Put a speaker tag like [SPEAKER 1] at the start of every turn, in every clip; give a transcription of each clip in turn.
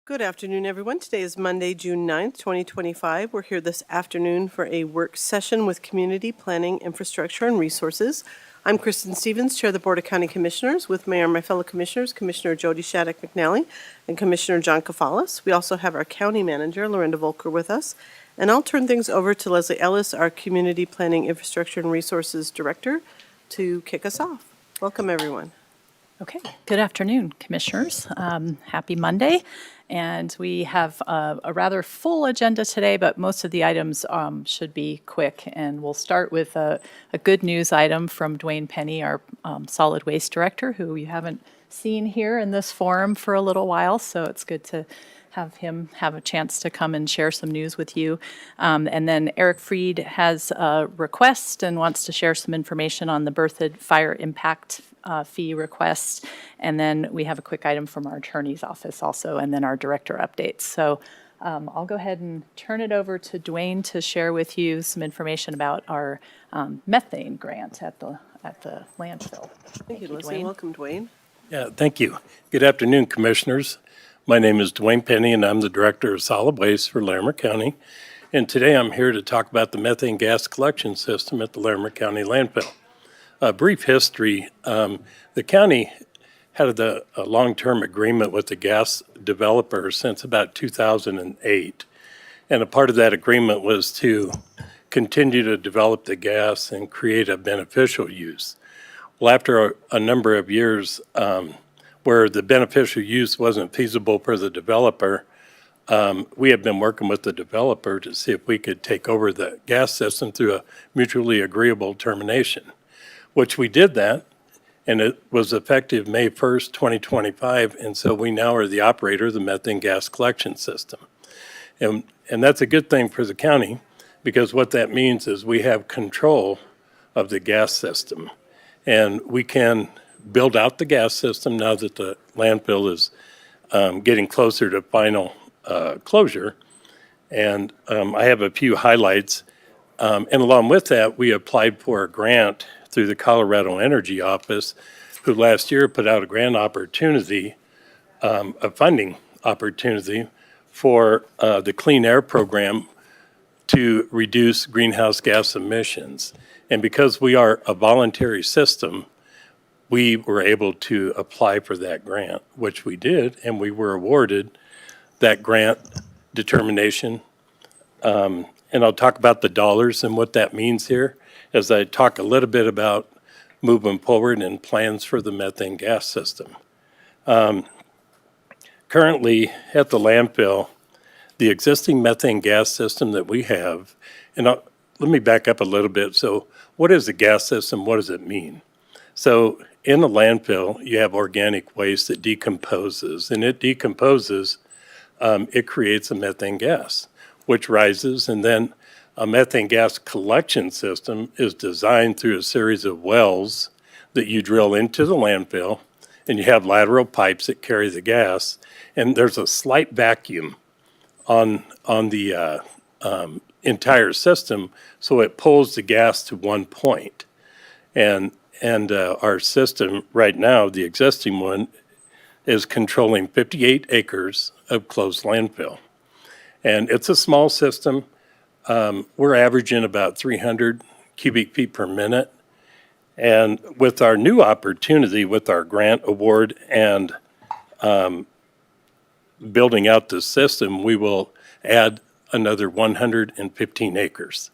[SPEAKER 1] Good afternoon, everyone. Today is Monday, June 9th, 2025. We're here this afternoon for a work session with Community Planning, Infrastructure, and Resources. I'm Kristen Stevens, Chair of the Board of County Commissioners, with Mayor and my fellow commissioners, Commissioner Jody Shattuck McNally and Commissioner John Kafalis. We also have our County Manager, Lorinda Volker, with us. And I'll turn things over to Leslie Ellis, our Community Planning, Infrastructure, and Resources Director, to kick us off. Welcome, everyone.
[SPEAKER 2] Okay, good afternoon, Commissioners. Happy Monday. And we have a rather full agenda today, but most of the items should be quick. And we'll start with a good news item from Dwayne Penny, our Solid Waste Director, who you haven't seen here in this forum for a little while. So it's good to have him have a chance to come and share some news with you. And then Eric Freed has a request and wants to share some information on the Berthoud fire impact fee request. And then we have a quick item from our attorney's office also, and then our director updates. So I'll go ahead and turn it over to Dwayne to share with you some information about our methane grant at the landfill.
[SPEAKER 1] Thank you, Leslie. Welcome, Dwayne.
[SPEAKER 3] Yeah, thank you. Good afternoon, Commissioners. My name is Dwayne Penny, and I'm the Director of Solid Waste for Larimer County. And today I'm here to talk about the methane gas collection system at the Larimer County landfill. A brief history, the county had a long-term agreement with the gas developer since about 2008. And a part of that agreement was to continue to develop the gas and create a beneficial use. Well, after a number of years where the beneficial use wasn't feasible for the developer, we have been working with the developer to see if we could take over the gas system through a mutually agreeable termination, which we did that, and it was effective May 1st, 2025, and so we now are the operator of the methane gas collection system. And that's a good thing for the county, because what that means is we have control of the gas system, and we can build out the gas system now that the landfill is getting closer to final closure. And I have a few highlights. And along with that, we applied for a grant through the Colorado Energy Office, who last year put out a grant opportunity, a funding opportunity for the Clean Air Program to reduce greenhouse gas emissions. And because we are a voluntary system, we were able to apply for that grant, which we did, and we were awarded that grant determination. And I'll talk about the dollars and what that means here as I talk a little bit about moving forward and plans for the methane gas system. Currently at the landfill, the existing methane gas system that we have, and let me back up a little bit. So what is a gas system? What does it mean? So in a landfill, you have organic waste that decomposes, and it decomposes, it creates a methane gas, which rises, and then a methane gas collection system is designed through a series of wells that you drill into the landfill, and you have lateral pipes that carry the gas, and there's a slight vacuum on the entire system, so it pulls the gas to one point. And our system right now, the existing one, is controlling 58 acres of closed landfill. And it's a small system. We're averaging about 300 cubic feet per minute. And with our new opportunity, with our grant award and building out the system, we will add another 115 acres.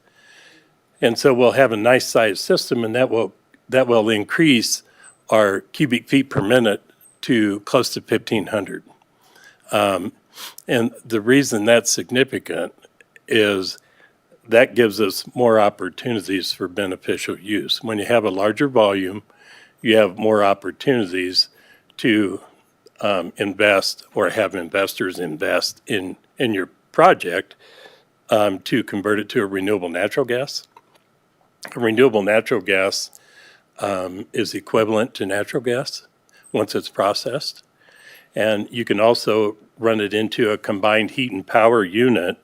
[SPEAKER 3] And so we'll have a nice sized system, and that will increase our cubic feet per minute to close to 1,500. And the reason that's significant is that gives us more opportunities for beneficial use. When you have a larger volume, you have more opportunities to invest or have investors invest in your project to convert it to a renewable natural gas. A renewable natural gas is equivalent to natural gas once it's processed. And you can also run it into a combined heat and power unit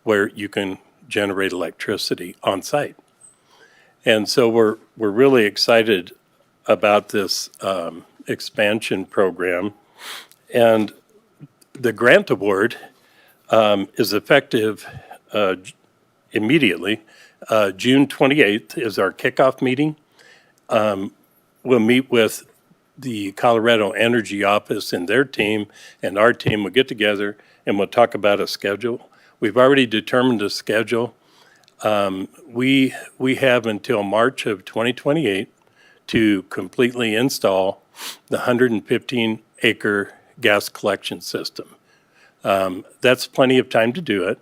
[SPEAKER 3] where you can generate electricity on site. And so we're really excited about this expansion program. And the grant award is effective immediately. June 28th is our kickoff meeting. We'll meet with the Colorado Energy Office and their team, and our team will get together and we'll talk about a schedule. We've already determined a schedule. We have until March of 2028 to completely install the 115-acre gas collection system. That's plenty of time to do it,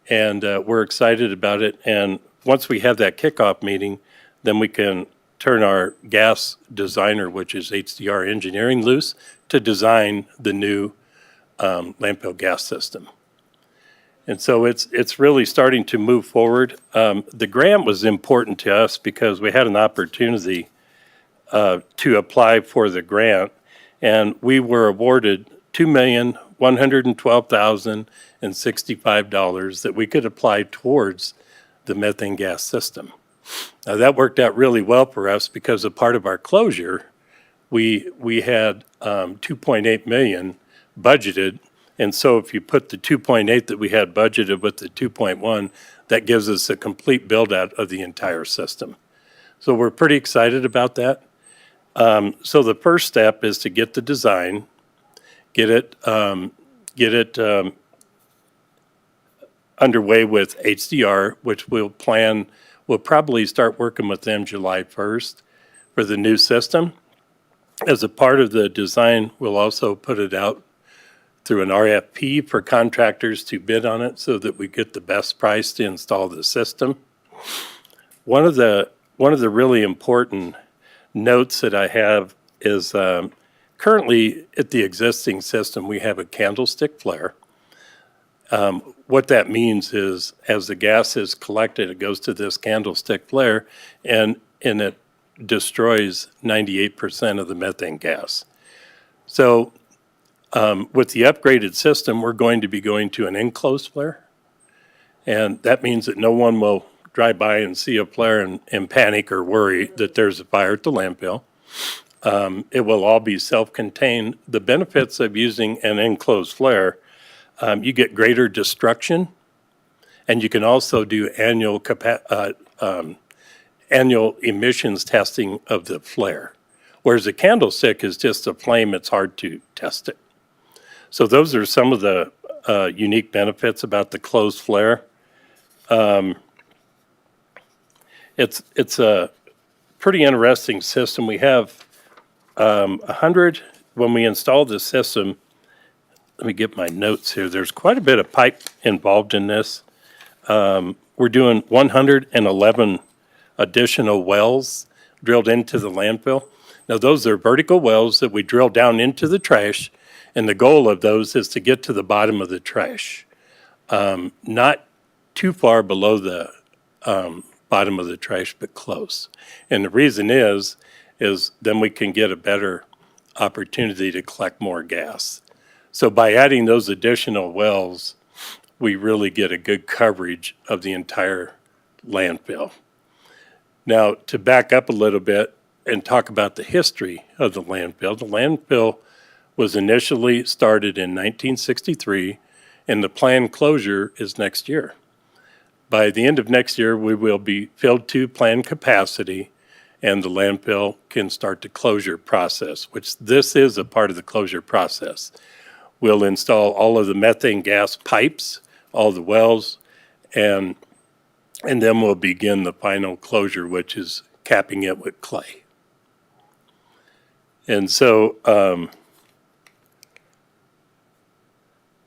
[SPEAKER 3] and we're excited about it. And once we have that kickoff meeting, then we can turn our gas designer, which is HDR Engineering, loose to design the new landfill gas system. And so it's really starting to move forward. The grant was important to us because we had an opportunity to apply for the grant, and we were awarded $2,112,065 that we could apply towards the methane gas system. Now, that worked out really well for us because a part of our closure, we had 2.8 million budgeted. And so if you put the 2.8 that we had budgeted with the 2.1, that gives us a complete build out of the entire system. So we're pretty excited about that. So the first step is to get the design, get it underway with HDR, which we'll probably start working with them July 1st for the new system. As a part of the design, we'll also put it out through an RFP for contractors to bid on it so that we get the best price to install the system. One of the really important notes that I have is currently at the existing system, we have a candlestick flare. What that means is as the gas is collected, it goes to this candlestick flare and it destroys 98% of the methane gas. So with the upgraded system, we're going to be going to an enclosed flare. And that means that no one will drive by and see a flare and panic or worry that there's a fire at the landfill. It will all be self-contained. The benefits of using an enclosed flare, you get greater destruction, and you can also do annual emissions testing of the flare. Whereas a candlestick is just a flame, it's hard to test it. So those are some of the unique benefits about the closed flare. It's a pretty interesting system. We have 100, when we install the system, let me get my notes here. There's quite a bit of pipe involved in this. We're doing 111 additional wells drilled into the landfill. Now, those are vertical wells that we drill down into the trash, and the goal of those is to get to the bottom of the trash, not too far below the bottom of the trash, but close. And the reason is then we can get a better opportunity to collect more gas. So by adding those additional wells, we really get a good coverage of the entire landfill. Now, to back up a little bit and talk about the history of the landfill was initially started in 1963, and the planned closure is next year. By the end of next year, we will be filled to planned capacity, and the landfill can start the closure process, which this is a part of the closure process. We'll install all of the methane gas pipes, all the wells, and then we'll begin the final closure, which is capping it with clay. And so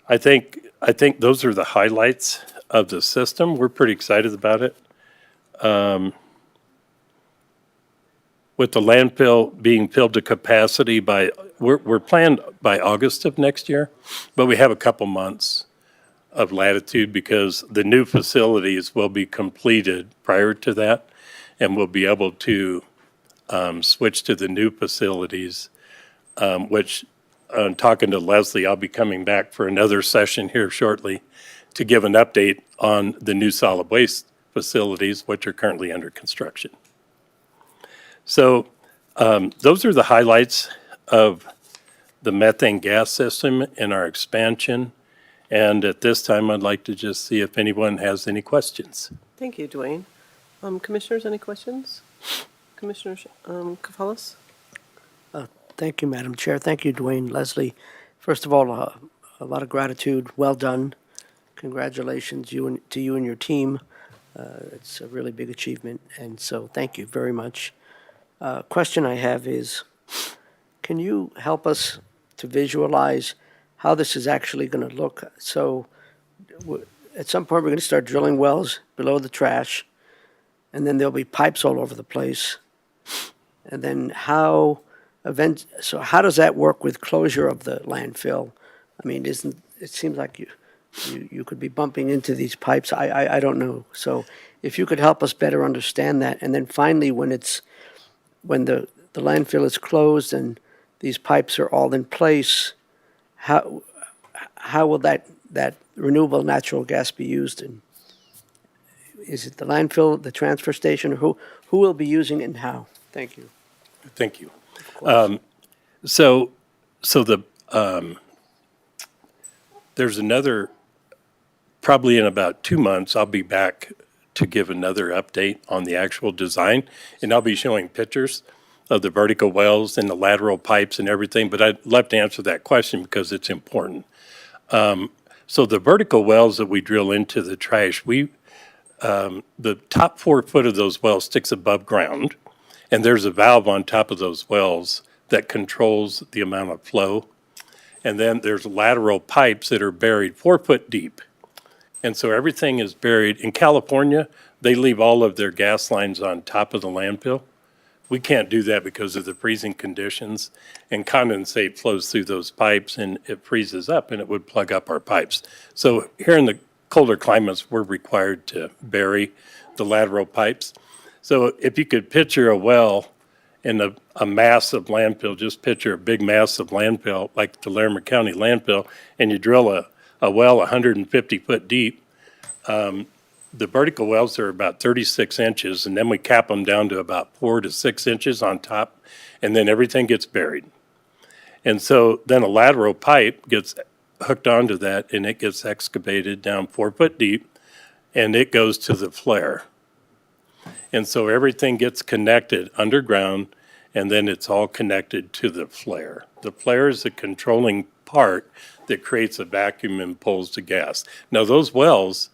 [SPEAKER 3] I think those are the highlights of the system. We're pretty excited about it. With the landfill being filled to capacity we're planned by August of next year, but we have a couple months of latitude because the new facilities will be completed prior to that, and we'll be able to switch to the new facilities, which talking to Leslie, I'll be coming back for another session here shortly to give an update on the new solid waste facilities, which are currently under construction. So those are the highlights of the methane gas system and our expansion. And at this time, I'd like to just see if anyone has any questions.
[SPEAKER 1] Thank you, Dwayne. Commissioners, any questions? Commissioner Kafalas?
[SPEAKER 4] Thank you, Madam Chair. Thank you, Dwayne, Leslie. First of all, a lot of gratitude. Well done. Congratulations to you and your team. It's a really big achievement, and so thank you very much. Question I have is, can you help us to visualize how this is actually going to look? So at some point, we're going to start drilling wells below the trash, and then there'll be pipes all over the place. And then how does that work with closure of the landfill? I mean, it seems like you could be bumping into these pipes. I don't know. So if you could help us better understand that. And then finally, when the landfill is closed and these pipes are all in place, how will that renewable natural gas be used? And is it the landfill, the transfer station, or who will be using it and how? Thank you.
[SPEAKER 3] Thank you. So there's another, probably in about 2 months, I'll be back to give another update on the actual design, and I'll be showing pictures of the vertical wells and the lateral pipes and everything, but I'd love to answer that question because it's important. So the vertical wells that we drill into the trash, the top 4 foot of those wells sticks above ground, and there's a valve on top of those wells that controls the amount of flow. And then there's lateral pipes that are buried 4 foot deep. And so everything is buried. In California, they leave all of their gas lines on top of the landfill. We can't do that because of the freezing conditions, and condensate flows through those pipes and it freezes up and it would plug up our pipes. So here in the colder climates, we're required to bury the lateral pipes. So if you could picture a well in a massive landfill, just picture a big massive landfill like the Larimer County landfill, and you drill a well 150 foot deep. The vertical wells are about 36 inches, and then we cap them down to about 4 to 6 inches on top, and then everything gets buried. And so then a lateral pipe gets hooked onto that, and it gets excavated down 4 foot deep, and it goes to the flare. And so everything gets connected underground, and then it's all connected to the flare. The flare is the controlling part that creates a vacuum and pulls the gas. Now, those wells,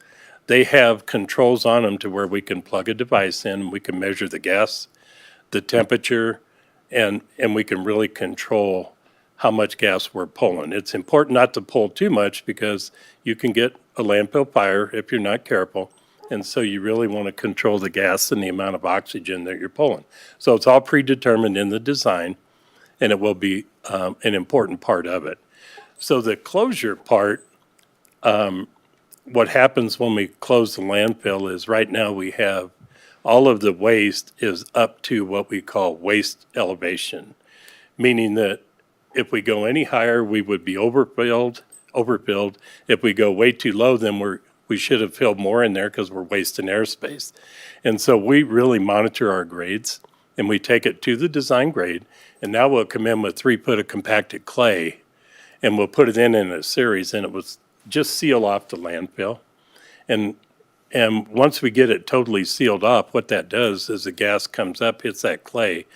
[SPEAKER 3] they have controls on them to where we can plug a device in, and we can measure the gas, the temperature, and we can really control how much gas we're pulling. It's important not to pull too much because you can get a landfill fire if you're not careful. And so you really want to control the gas and the amount of oxygen that you're pulling. So it's all predetermined in the design, and it will be an important part of it. So the closure part, what happens when we close the landfill is right now we have all of the waste is up to what we call waste elevation, meaning that if we go any higher, we would be overfilled. If we go way too low, then we should have filled more in there because we're wasting airspace. And so we really monitor our grades, and we take it to the design grade, and now we'll come in with 3 foot of compacted clay, and we'll put it in a series, and it will just seal off the landfill. And once we get it totally sealed off, what that does is the gas comes up, hits that clay,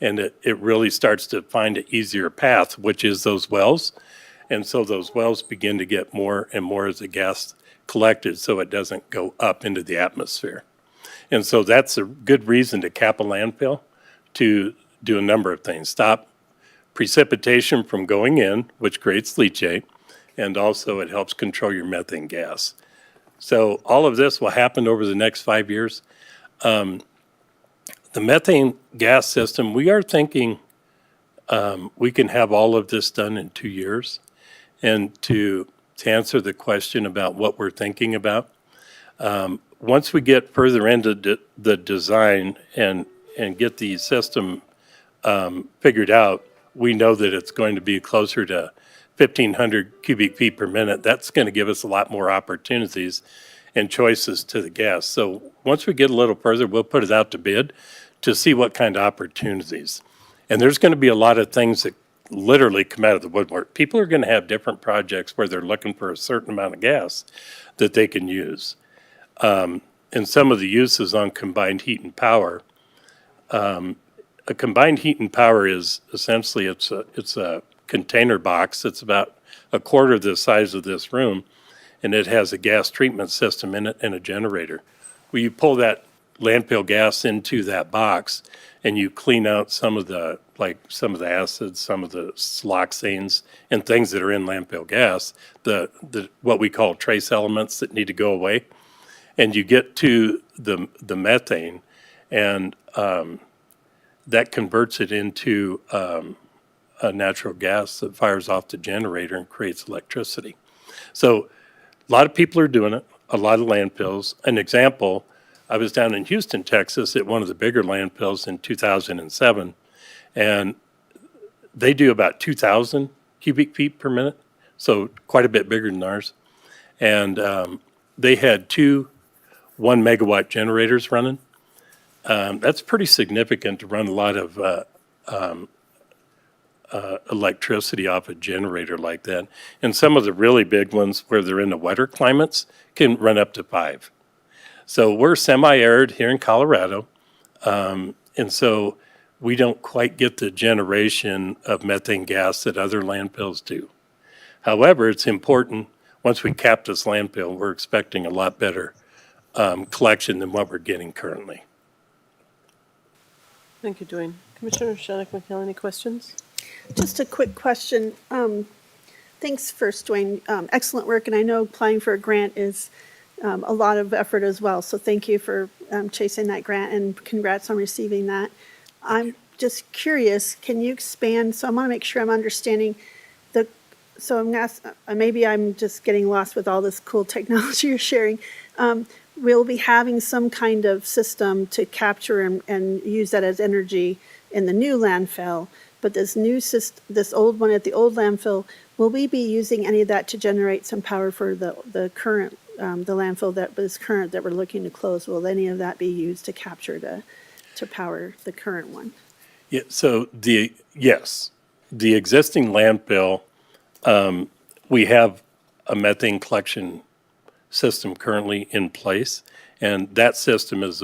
[SPEAKER 3] and it really starts to find an easier path, which is those wells. And so those wells begin to get more and more as the gas collected so it doesn't go up into the atmosphere. And so that's a good reason to cap a landfill, to do a number of things. Stop precipitation from going in, which creates leachate, and also it helps control your methane gas. So all of this will happen over the next 5 years. The methane gas system, we are thinking we can have all of this done in 2 years. And to answer the question about what we're thinking about, once we get further into the design and get the system figured out, we know that it's going to be closer to 1,500 cubic feet per minute. That's going to give us a lot more opportunities and choices to the gas. So once we get a little further, we'll put it out to bid to see what kind of opportunities. And there's going to be a lot of things that literally come out of the woodwork. People are going to have different projects where they're looking for a certain amount of gas that they can use. And some of the uses on combined heat and power, a combined heat and power is essentially, it's a container box. It's about a quarter the size of this room, and it has a gas treatment system in it and a generator. Well, you pull that landfill gas into that box, and you clean out some of the acids, some of the siloxanes, and things that are in landfill gas, the what we call trace elements that need to go away, and you get to the methane, and that converts it into a natural gas that fires off the generator and creates electricity. So a lot of people are doing it, a lot of landfills. An example, I was down in Houston, Texas at one of the bigger landfills in 2007, and they do about 2,000 cubic feet per minute, so quite a bit bigger than ours. And they had two 1 megawatt generators running. That's pretty significant to run a lot of electricity off a generator like that. And some of the really big ones where they're in the wetter climates can run up to 5. So we're semi-arid here in Colorado, and so we don't quite get the generation of methane gas that other landfills do. However, it's important, once we cap this landfill, we're expecting a lot better collection than what we're getting currently.
[SPEAKER 1] Thank you, Dwayne. Commissioner Shannock McNeil, any questions?
[SPEAKER 5] Just a quick question. Thanks first, Dwayne. Excellent work, and I know applying for a grant is a lot of effort as well. So thank you for chasing that grant, and congrats on receiving that. I'm just curious, can you expand? So I want to make sure I'm understanding so I'm going to maybe I'm just getting lost with all this cool technology you're sharing. We'll be having some kind of system to capture and use that as energy in the new landfill. But this old one at the old landfill, will we be using any of that to generate some power for the current, the landfill that is current that we're looking to close? Will any of that be used to capture to power the current one?
[SPEAKER 3] Yeah, so yes, the existing landfill, we have a methane collection system currently in place, and that system is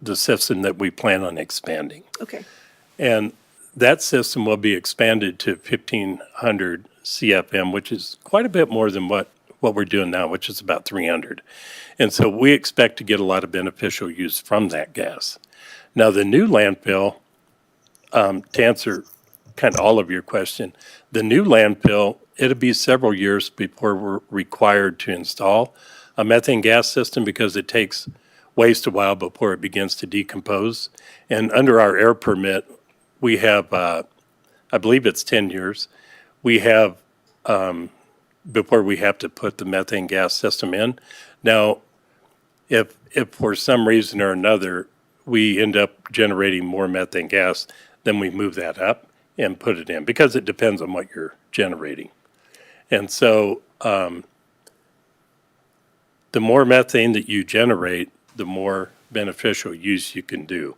[SPEAKER 3] the system that we plan on expanding.
[SPEAKER 5] Okay.
[SPEAKER 3] And that system will be expanded to 1,500 CFM, which is quite a bit more than what we're doing now, which is about 300. And so we expect to get a lot of beneficial use from that gas. Now, the new landfill, to answer kind of all of your question, the new landfill, it'll be several years before we're required to install a methane gas system because it takes waste a while before it begins to decompose. And under our air permit, we have, I believe it's 10 years, we have, before we have to put the methane gas system in. Now, if for some reason or another, we end up generating more methane gas, then we move that up and put it in because it depends on what you're generating. And so the more methane that you generate, the more beneficial use you can do.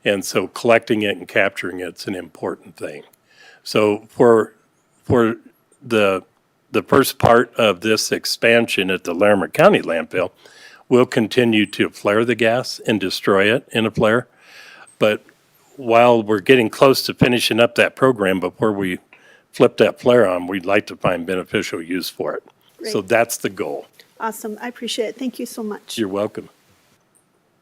[SPEAKER 3] And so collecting it and capturing it's an important thing. So for the first part of this expansion at the Larimer County landfill, we'll continue to flare the gas and destroy it in a flare. But while we're getting close to finishing up that program before we flip that flare on, we'd like to find beneficial use for it. So
[SPEAKER 5] Great.
[SPEAKER 3] that's the goal.
[SPEAKER 5] Awesome. I appreciate it. Thank you so much.
[SPEAKER 3] You're welcome.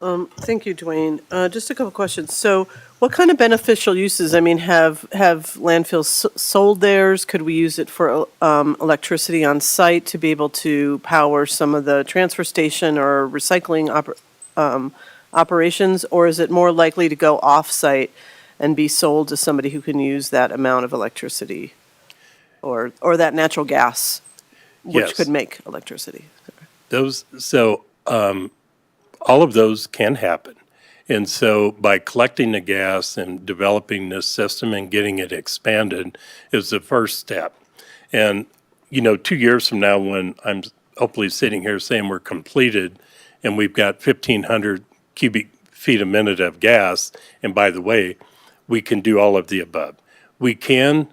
[SPEAKER 1] Thank you, Dwayne. Just a couple questions. So what kind of beneficial uses, have landfills sold theirs? Could we use it for electricity on site to be able to power some of the transfer station or recycling operations? Or is it more likely to go off-site and be sold to somebody who can use that amount of electricity or that natural gas, which
[SPEAKER 3] Yes.
[SPEAKER 1] could make electricity?
[SPEAKER 3] All of those can happen. And so by collecting the gas and developing this system and getting it expanded is the first step. And, 2 years from now, when I'm hopefully sitting here saying we're completed and we've got 1,500 cubic feet a minute of gas, and by the way, we can do all of the above. We can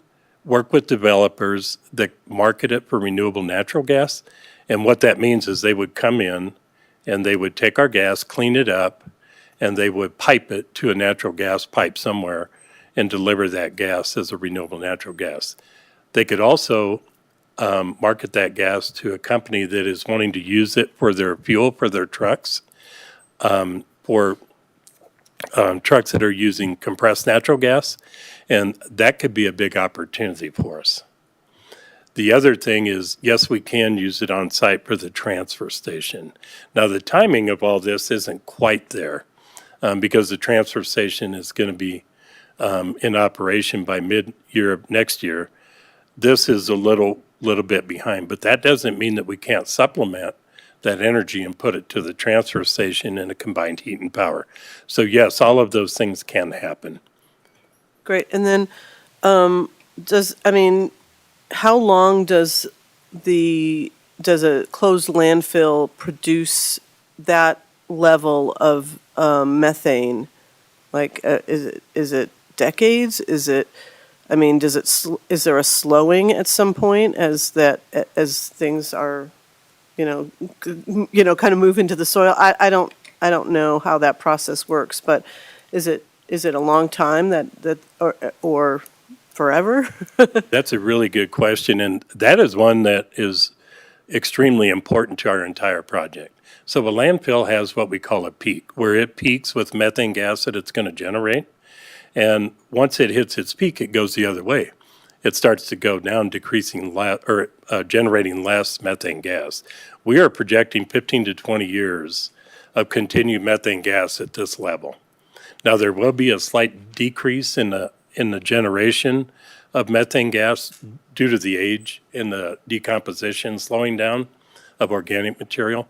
[SPEAKER 3] work with developers that market it for renewable natural gas. And what that means is they would come in and they would take our gas, clean it up, and they would pipe it to a natural gas pipe somewhere and deliver that gas as a renewable natural gas. They could also market that gas to a company that is wanting to use it for their fuel for their trucks, for trucks that are using compressed natural gas, and that could be a big opportunity for us. The other thing is, yes, we can use it on site for the transfer station. Now, the timing of all this isn't quite there because the transfer station is going to be in operation by mid-year of next year. This is a little bit behind, but that doesn't mean that we can't supplement that energy and put it to the transfer station in a combined heat and power. So yes, all of those things can happen.
[SPEAKER 1] Great. And then how long does a closed landfill produce that level of methane? Like, is it decades? Is there a slowing at some point as things are, kind of move into the soil? I don't know how that process works, but is it a long time or forever?
[SPEAKER 3] That's a really good question, and that is one that is extremely important to our entire project. So a landfill has what we call a peak, where it peaks with methane gas that it's going to generate. And once it hits its peak, it goes the other way. It starts to go down, generating less methane gas. We are projecting 15 to 20 years of continued methane gas at this level. Now, there will be a slight decrease in the generation of methane gas due to the age and the decomposition slowing down of organic material.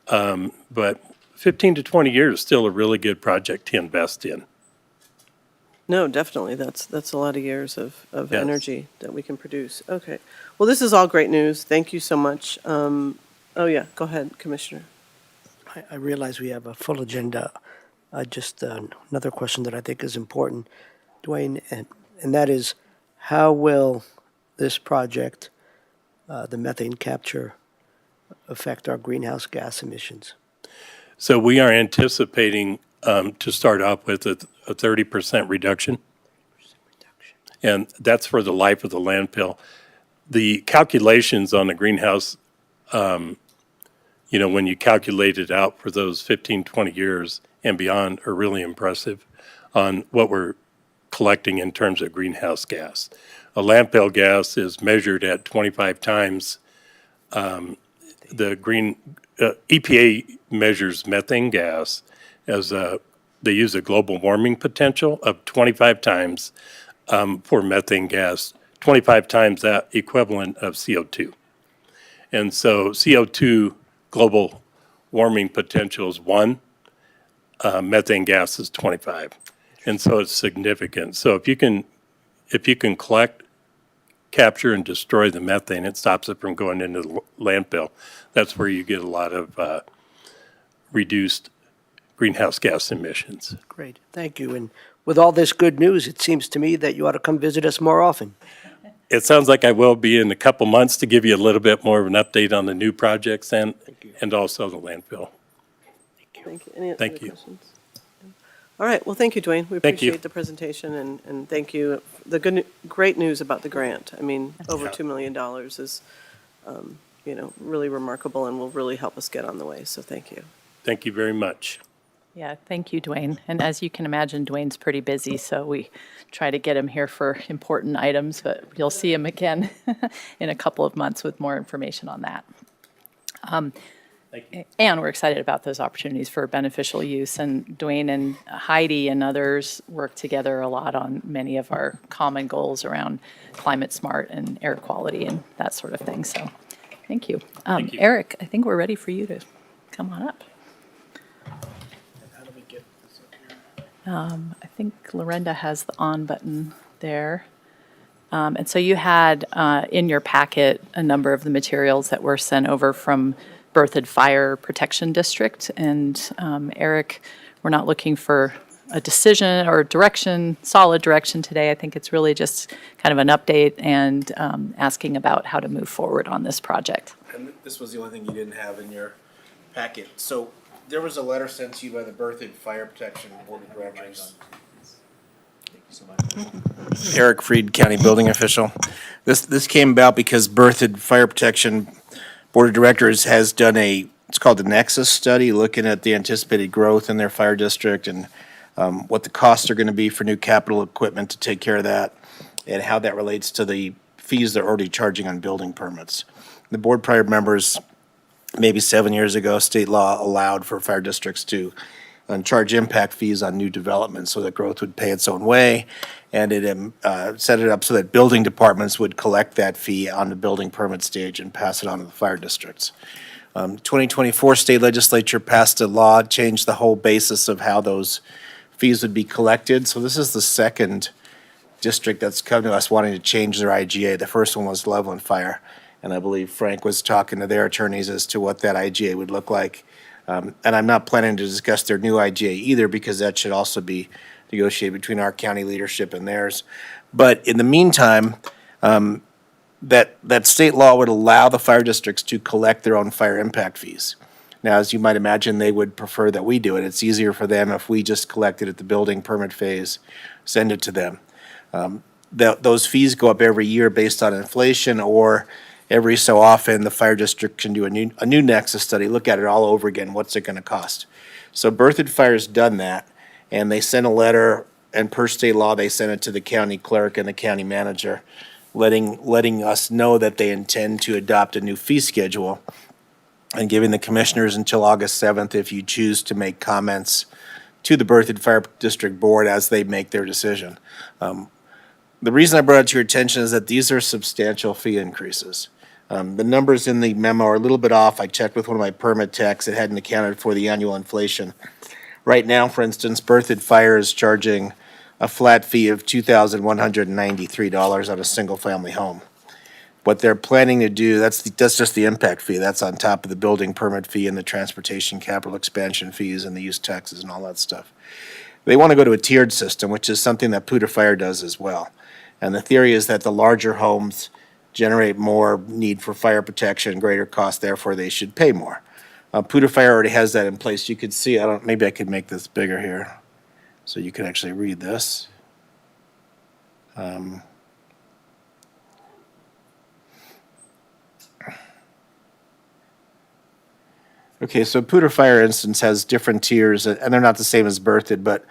[SPEAKER 3] But 15 to 20 years is still a really good project to invest in.
[SPEAKER 1] No, definitely. That's a lot of years of
[SPEAKER 3] Yes.
[SPEAKER 1] energy that we can produce. Okay. Well, this is all great news. Thank you so much. Oh, yeah. Go ahead, Commissioner.
[SPEAKER 4] I realize we have a full agenda. Just another question that I think is important, Dwayne, and that is, how will this project, the methane capture, affect our greenhouse gas emissions?
[SPEAKER 3] So we are anticipating to start off with a 30% reduction. And that's for the life of the landfill. The calculations on the greenhouse, when you calculate it out for those 15, 20 years and beyond, are really impressive on what we're collecting in terms of greenhouse gas. A landfill gas is measured at 25 times EPA measures methane gas as they use a global warming potential of 25 times for methane gas, 25 times that equivalent of CO2. And so CO2 global warming potential is 1, methane gas is 25. And so it's significant. So if you can collect, capture, and destroy the methane, it stops it from going into the landfill. That's where you get a lot of reduced greenhouse gas emissions.
[SPEAKER 4] Great, thank you. And with all this good news, it seems to me that you ought to come visit us more often.
[SPEAKER 3] It sounds like I will be in a couple months to give you a little bit more of an update on the new projects and also the landfill.
[SPEAKER 1] Thank you. Any other
[SPEAKER 3] Thank you.
[SPEAKER 1] questions? All right. Well, thank you, Dwayne. We
[SPEAKER 3] Thank you.
[SPEAKER 1] appreciate the presentation and thank you. Great news about the grant. I mean, over $2 million is, really remarkable and will really help us get on the way. So thank you.
[SPEAKER 3] Thank you very much.
[SPEAKER 2] Yeah, thank you, Dwayne. And as you can imagine, Dwayne's pretty busy, so we try to get him here for important items, but you'll see him again in a couple of months with more information on that.
[SPEAKER 3] Thank you.
[SPEAKER 2] And we're excited about those opportunities for beneficial use. And Dwayne and Heidi and others work together a lot on many of our common goals around climate smart and air quality and that sort of thing. So thank you.
[SPEAKER 3] Thank you.
[SPEAKER 2] Eric, I think we're ready for you to come on up. I think Lorenda has the on button there. And so you had in your packet a number of the materials that were sent over from Berthoud Fire Protection District. And Eric, we're not looking for a decision or direction, solid direction today. I think it's really just kind of an update and asking about how to move forward on this project.
[SPEAKER 6] And this was the only thing you didn't have in your packet. So there was a letter sent to you by the Berthoud Fire Protection Board of Directors. Eric Freed, County Building Official. This came about because Berthoud Fire Protection Board of Directors has done it's called the Nexus Study, looking at the anticipated growth in their fire district and what the costs are going to be for new capital equipment to take care of that, and how that relates to the fees they're already charging on building permits. The board prior members, maybe 7 years ago, state law allowed for fire districts to charge impact fees on new development so that growth would pay its own way. And it set it up so that building departments would collect that fee on the building permit stage and pass it on to the fire districts. 2024 state legislature passed a law, changed the whole basis of how those fees would be collected. So this is the second district that's come to us wanting to change their IGA. The first one was Loveland Fire, and I believe Frank was talking to their attorneys as to what that IGA would look like. And I'm not planning to discuss their new IGA either, because that should also be negotiated between our county leadership and theirs. But in the meantime, that state law would allow the fire districts to collect their own fire impact fees. Now, as you might imagine, they would prefer that we do it. It's easier for them if we just collect it at the building permit phase, send it to them. Those fees go up every year based on inflation, or every so often the fire district can do a new Nexus study, look at it all over again, what's it going to cost? So Berthoud Fire's done that, and they sent a letter, and per state law, they sent it to the county clerk and the county manager, letting us know that they intend to adopt a new fee schedule, and giving the commissioners until August 7th if you choose to make comments to the Berthoud Fire District Board as they make their decision. The reason I brought it to your attention is that these are substantial fee increases. The numbers in the memo are a little bit off. I checked with one of my permit techs. It hadn't accounted for the annual inflation. Right now, for instance, Berthoud Fire is charging a flat fee of $2,193 on a single-family home. What they're planning to do, that's just the impact fee. That's on top of the building permit fee and the transportation capital expansion fees and the use taxes and all that stuff. They want to go to a tiered system, which is something that Puda Fire does as well. And the theory is that the larger homes generate more need for fire protection, greater cost, therefore they should pay more. Puda Fire already has that in place. You could see, maybe I could make this bigger here so you can actually read this. Okay, so Puda Fire instance has different tiers, and they're not the same as Berthoud, but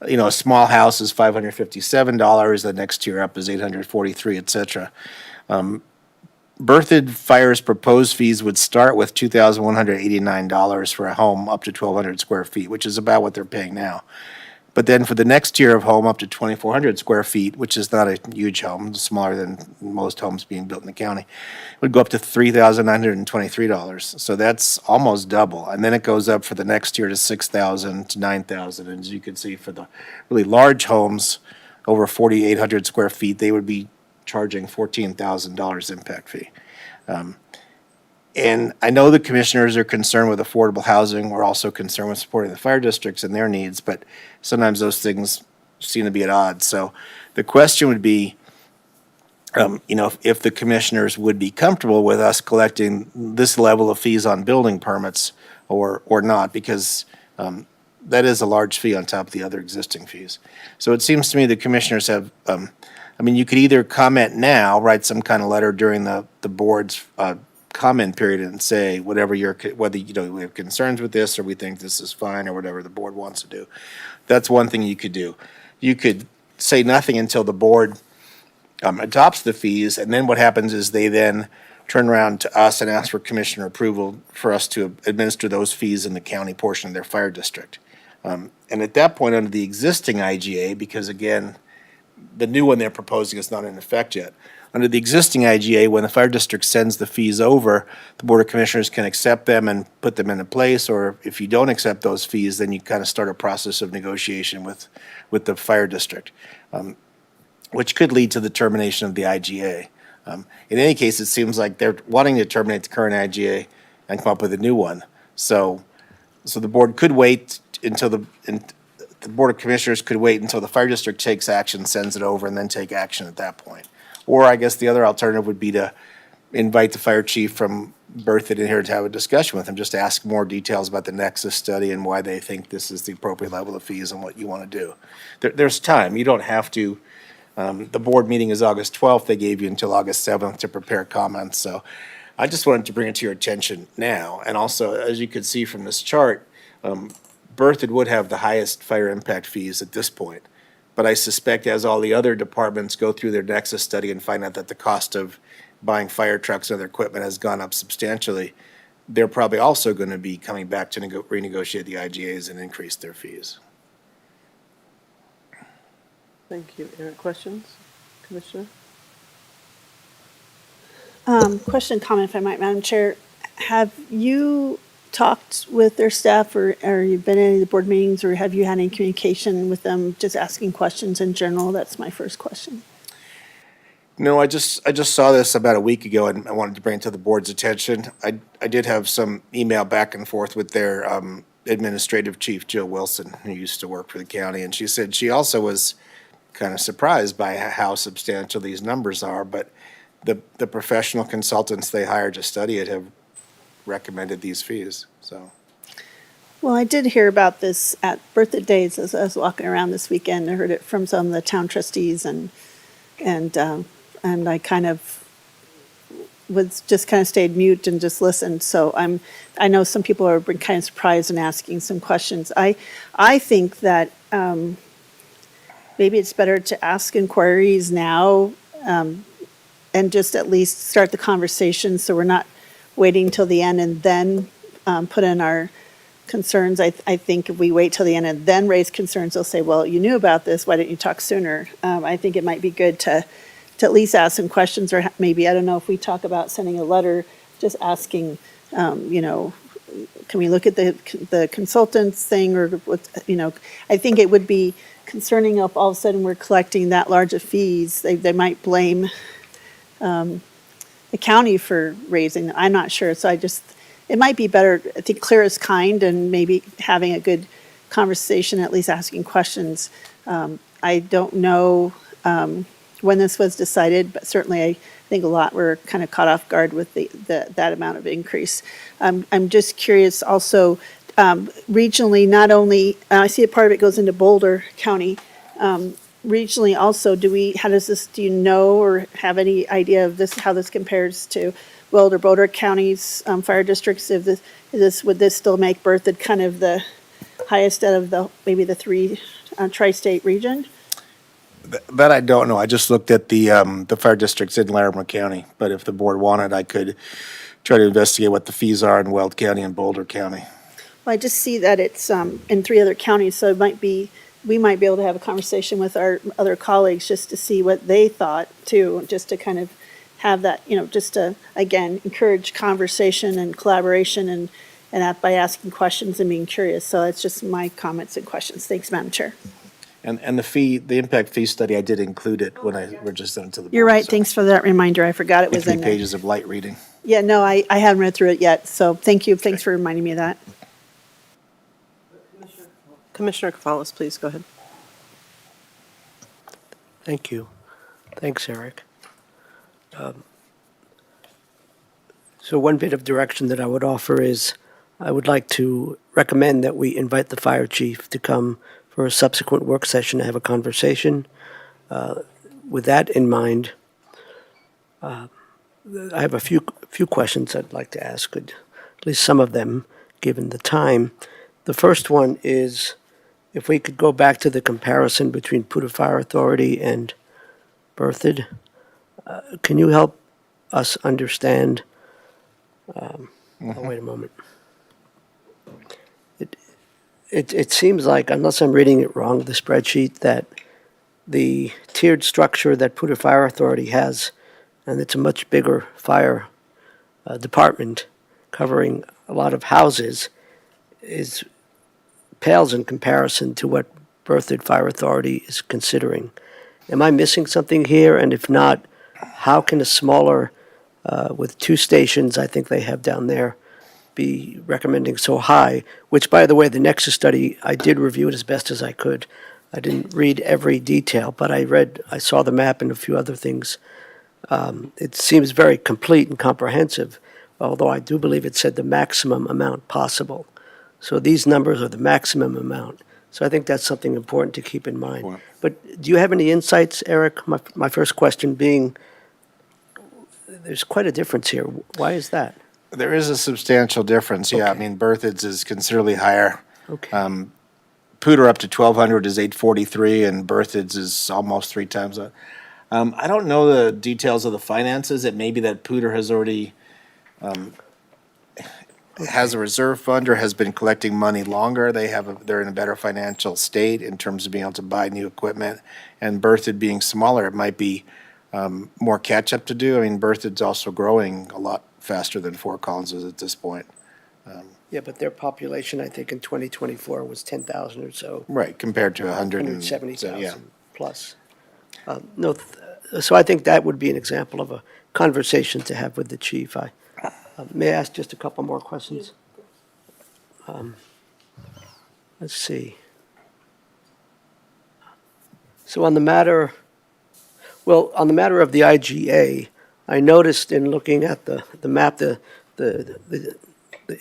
[SPEAKER 6] a small house is $557, the next tier up is $843, et cetera. Berthoud Fire's proposed fees would start with $2,189 for a home up to 1,200 square feet, which is about what they're paying now. But then for the next tier of home up to 2,400 square feet, which is not a huge home, smaller than most homes being built in the county, it would go up to $3,923. So that's almost double. And then it goes up for the next tier to $6,000 to $9,000. And as you can see, for the really large homes over 4,800 square feet, they would be charging $14,000 impact fee. And I know the commissioners are concerned with affordable housing. We're also concerned with supporting the fire districts and their needs, but sometimes those things seem to be at odds. So the question would be, if the commissioners would be comfortable with us collecting this level of fees on building permits or not, because that is a large fee on top of the other existing fees. So it seems to me the commissioners have, you could either comment now, write some kind of letter during the board's comment period and say whether we have concerns with this or we think this is fine or whatever the board wants to do. That's one thing you could do. You could say nothing until the board adopts the fees, and then what happens is they then turn around to us and ask for commissioner approval for us to administer those fees in the county portion of their fire district. And at that point, under the existing IGA, because again, the new one they're proposing is not in effect yet, under the existing IGA, when the fire district sends the fees over, the Board of Commissioners can accept them and put them into place, or if you don't accept those fees, then you kind of start a process of negotiation with the fire district, which could lead to the termination of the IGA. In any case, it seems like they're wanting to terminate the current IGA and come up with a new one. So the board could wait until the the Board of Commissioners could wait until the fire district takes action, sends it over, and then take action at that point. Or I guess the other alternative would be to invite the fire chief from Berthoud in here to have a discussion with him, just to ask more details about the Nexus study and why they think this is the appropriate level of fees and what you want to do. There's time. You don't have to, the board meeting is August 12th. They gave you until August 7th to prepare comments. So I just wanted to bring it to your attention now. And also, as you can see from this chart, Berthoud would have the highest fire impact fees at this point. But I suspect as all the other departments go through their Nexus study and find out that the cost of buying fire trucks and other equipment has gone up substantially, they're probably also going to be coming back to renegotiate the IGAs and increase their fees.
[SPEAKER 1] Thank you. Eric, questions? Commissioner?
[SPEAKER 5] Question, comment, if I might, Madam Chair. Have you talked with their staff, or you've been in any of the board meetings, or have you had any communication with them, just asking questions in general? That's my first question.
[SPEAKER 6] No, I just saw this about a week ago, and I wanted to bring it to the board's attention. I did have some email back and forth with their administrative chief, Jill Wilson, who used to work for the county, and she said she also was kind of surprised by how substantial these numbers are, but the professional consultants they hired to study it have recommended these fees, so.
[SPEAKER 5] Well, I did hear about this at Berthoud Days as I was walking around this weekend. I heard it from some of the town trustees, and I kind of was just kind of stayed mute and just listened. So I know some people are been kind of surprised and asking some questions. I think that maybe it's better to ask inquiries now, and just at least start the conversation, so we're not waiting till the end and then put in our concerns. I think if we wait till the end and then raise concerns, they'll say, well, you knew about this, why didn't you talk sooner? I think it might be good to at least ask some questions, or maybe, I don't know, if we talk about sending a letter, just asking, you know, can we look at the consultants thing, or what, you know, I think it would be concerning if all of a sudden we're collecting that large of fees. They might blame the county for raising, I'm not sure, so it might be better, I think, clear as kind, and maybe having a good conversation, at least asking questions. I don't know when this was decided, but certainly I think a lot were kind of caught off guard with that amount of increase. I'm just curious also, regionally, not only, I see a part of it goes into Boulder County, regionally also, do you know or have any idea of this, how this compares to Boulder County's fire districts? Would this still make Berthoud kind of the highest out of maybe the three tri-state region?
[SPEAKER 6] That I don't know. I just looked at the fire districts in Larimer County, but if the board wanted, I could try to investigate what the fees are in Weld County and Boulder County.
[SPEAKER 5] Well, I just see that it's in three other counties, so we might be able to have a conversation with our other colleagues just to see what they thought too, just to kind of have that, you know, just to, again, encourage conversation and collaboration, and by asking questions and being curious. So that's just my comments and questions. Thanks, Madam Chair.
[SPEAKER 6] And the impact fee study, I did include it when I registered to the board.
[SPEAKER 5] You're right.
[SPEAKER 6] so
[SPEAKER 5] Thanks for that reminder. I forgot it was
[SPEAKER 6] 3
[SPEAKER 5] in there.
[SPEAKER 6] pages of light reading.
[SPEAKER 5] Yeah, no, I haven't read through it yet. So thank you. Thanks for reminding me of that.
[SPEAKER 1] Commissioner Cavallis, please go ahead.
[SPEAKER 4] Thank you. Thanks, Eric. So one bit of direction that I would offer is I would like to recommend that we invite the fire chief to come for a subsequent work session to have a conversation. With that in mind, I have a few questions I'd like to ask, at least some of them, given the time. The first one is, if we could go back to the comparison between Puda Fire Authority and Berthoud, can you help us understand? Oh, wait a moment. It seems like, unless I'm reading it wrong, the spreadsheet, that the tiered structure that Puda Fire Authority has, and it's a much bigger fire department covering a lot of houses, pales in comparison to what Berthoud Fire Authority is considering. Am I missing something here? And if not, how can a smaller, with 2 stations I think they have down there, be recommending so high, which, by the way, the Nexus study, I did review it as best as I could. I didn't read every detail, but I saw the map and a few other things. It seems very complete and comprehensive, although I do believe it said the maximum amount possible. So these numbers are the maximum amount. So I think that's something important to keep in mind.
[SPEAKER 6] Wow.
[SPEAKER 4] But do you have any insights, Eric? My first question being, there's quite a difference here. Why is that?
[SPEAKER 6] There is a substantial difference, yeah. I
[SPEAKER 4] Okay.
[SPEAKER 6] mean, Berthoud's is considerably higher.
[SPEAKER 4] Okay.
[SPEAKER 6] Poudre up to 1,200 is 843, and Berthoud's is almost 3 times that. I don't know the details of the finances. It may be that Poudre has already has a reserve fund or has been collecting money longer. They're in a better financial state in terms of being able to buy new equipment. And Berthoud being smaller, it might be more catch up to do. I mean, Berthoud's also growing a lot faster than Fort Collins is at this point.
[SPEAKER 4] Yeah, but their population, I think, in 2024 was 10,000 or so,
[SPEAKER 6] Right, compared to
[SPEAKER 4] 170,000
[SPEAKER 6] yeah.
[SPEAKER 4] plus. No, so I think that would be an example of a conversation to have with the chief. May I ask just a couple more questions? Let's see. So on the matter of the IGA, I noticed in looking at the map, the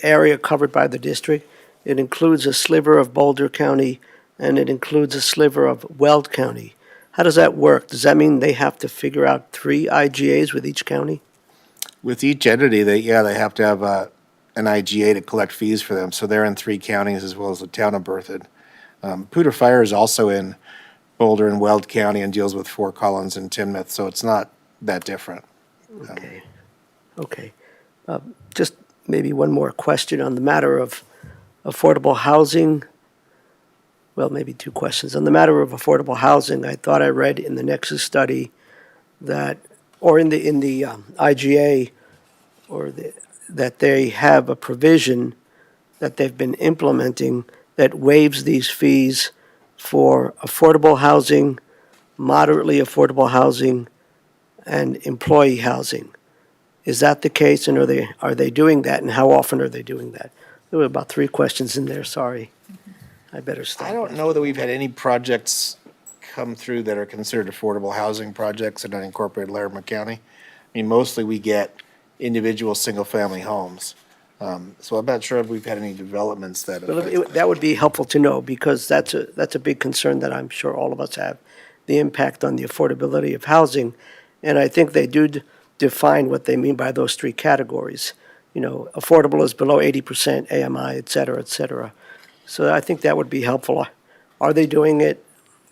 [SPEAKER 4] area covered by the district, it includes a sliver of Boulder County and it includes a sliver of Weld County. How does that work? Does that mean they have to figure out 3 IGAs with each county?
[SPEAKER 6] With each entity, they have to have an IGA to collect fees for them. So they're in 3 counties as well as the town of Berthoud. Poudre Fire is also in Boulder and Weld County and deals with Fort Collins and Tinmouth, so it's not that different.
[SPEAKER 4] Okay. Okay. Just maybe one more question on the matter of affordable housing. Well, maybe 2 questions. On the matter of affordable housing, I thought I read in the Nexus study that, or in the IGA, that they have a provision that they've been implementing that waives these fees for affordable housing, moderately affordable housing, and employee housing. Is that the case, and are they doing that, and how often are they doing that? There were about 3 questions in there, sorry. I better stop.
[SPEAKER 6] I don't know that we've had any projects come through that are considered affordable housing projects that don't incorporate Larimer County. I mean, mostly we get individual single-family homes. So I'm not sure if we've had any developments that
[SPEAKER 4] Well,
[SPEAKER 6] affect.
[SPEAKER 4] that would be helpful to know, because that's a big concern that I'm sure all of us have, the impact on the affordability of housing. And I think they do define what they mean by those 3 categories. You know, affordable is below 80% AMI, et cetera, et cetera. So I think that would be helpful. Are they doing it?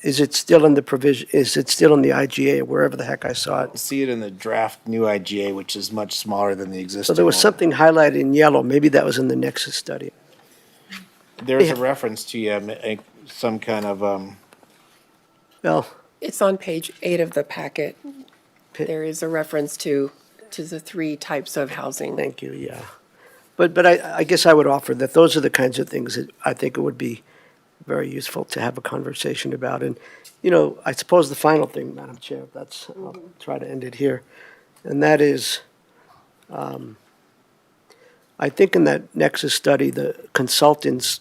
[SPEAKER 4] Is it still in the provision, is it still in the IGA, or wherever the heck I saw it?
[SPEAKER 6] See it in the draft new IGA, which is much smaller than the existing.
[SPEAKER 4] So there was
[SPEAKER 6] one.
[SPEAKER 4] something highlighted in yellow, maybe that was in the Nexus study.
[SPEAKER 6] There's a reference to, some kind of,
[SPEAKER 4] Well,
[SPEAKER 7] It's on page 8 of the packet. There is a reference to the 3 types of housing.
[SPEAKER 4] thank you, yeah. But I guess I would offer that those are the kinds of things that I think it would be very useful to have a conversation about. And, you know, I suppose the final thing, Madam Chair, I'll try to end it here, and that is, I think in that Nexus study, the consultants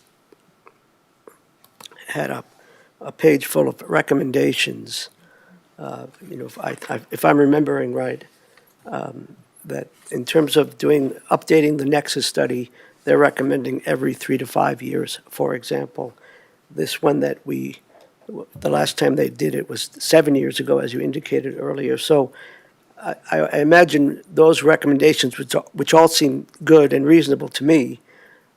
[SPEAKER 4] had a page full of recommendations. You know, if I'm remembering right, that in terms of updating the Nexus study, they're recommending every 3 to 5 years. For example, this one that the last time they did it was 7 years ago, as you indicated earlier. So I imagine those recommendations, which all seem good and reasonable to me,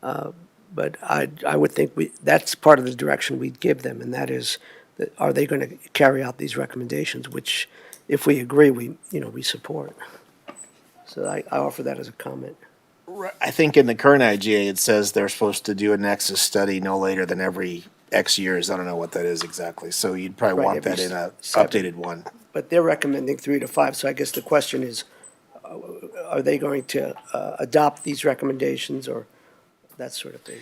[SPEAKER 4] but I would think that's part of the direction we'd give them, and that is, are they going to carry out these recommendations, which, if we agree, we support. So I offer that as a comment.
[SPEAKER 6] I think in the current IGA, it says they're supposed to do a Nexus study no later than every X years. I don't know what that is exactly. So you'd probably
[SPEAKER 4] Right,
[SPEAKER 6] want
[SPEAKER 4] every
[SPEAKER 6] that in a
[SPEAKER 4] 7.
[SPEAKER 6] updated one.
[SPEAKER 4] But they're recommending 3 to 5, so I guess the question is, are they going to adopt these recommendations, or that sort of thing?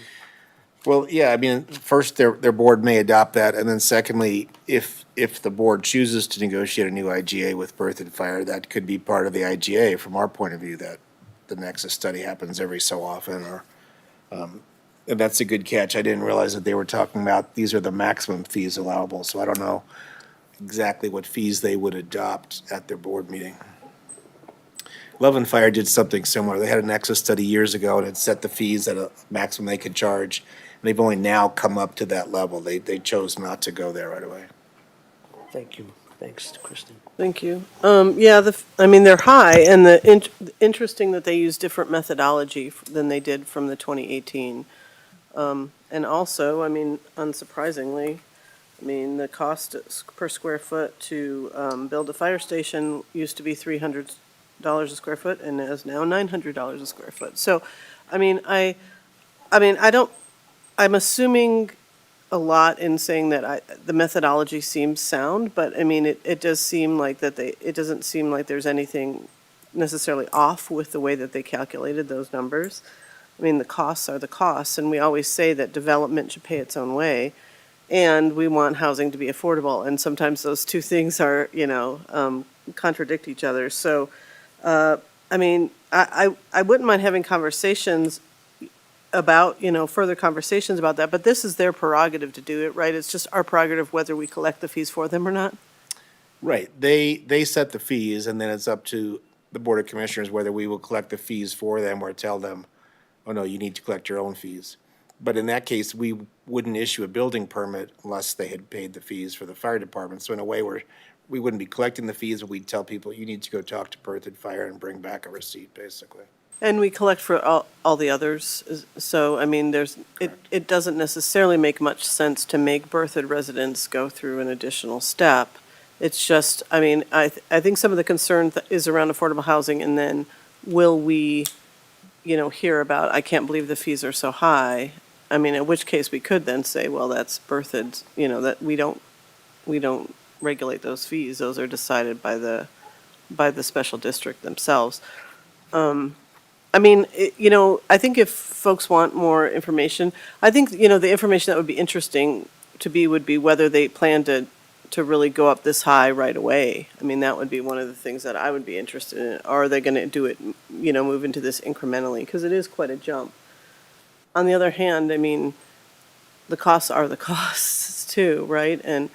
[SPEAKER 6] Well, yeah, I mean, first, their board may adopt that, and then secondly, if the board chooses to negotiate a new IGA with Berthoud Fire, that could be part of the IGA from our point of view, that the nexus study happens every so often, or, and that's a good catch. I didn't realize that they were talking about, these are the maximum fees allowable, so I don't know exactly what fees they would adopt at their board meeting. Love and Fire did something similar. They had a nexus study years ago and had set the fees at a maximum they could charge. And they've only now come up to that level. They chose not to go there right away.
[SPEAKER 4] Thank you. Thanks, Kristen.
[SPEAKER 1] Thank you. Yeah, I mean, they're high, and interesting that they use different methodology than they did from the 2018. And also, I mean, unsurprisingly, I mean, the cost per square foot to build a fire station used to be $300 a square foot, and is now $900 a square foot. So, I mean, I'm assuming a lot in saying that the methodology seems sound, but I mean, it does seem like that it doesn't seem like there's anything necessarily off with the way that they calculated those numbers. I mean, the costs are the costs, and we always say that development should pay its own way, and we want housing to be affordable, and sometimes those two things are, contradict each other. So, I mean, I wouldn't mind having conversations about, further conversations about that, but this is their prerogative to do it, right? It's just our prerogative whether we collect the fees for them or not.
[SPEAKER 6] Right. They set the fees, and then it's up to the Board of Commissioners whether we will collect the fees for them or tell them, oh, no, you need to collect your own fees. But in that case, we wouldn't issue a building permit unless they had paid the fees for the fire department. So in a way, we wouldn't be collecting the fees, but we'd tell people, you need to go talk to Berthoud Fire and bring back a receipt, basically.
[SPEAKER 1] And we collect for all the others, so, I mean, it doesn't necessarily make much sense to make Berthoud residents go through an additional step. It's just, I mean, I think some of the concern is around affordable housing, and then will we, hear about, I can't believe the fees are so high. I mean, in which case we could then say, well, that's Berthoud's, that we don't regulate those fees. Those are decided by the special district themselves. I mean, I think if folks want more information, I think, the information that would be interesting would be whether they plan to really go up this high right away. I mean, that would be one of the things that I would be interested in. Or are they going to do it, move into this incrementally? Because it is quite a jump. On the other hand, I mean, the costs are the costs too, right? And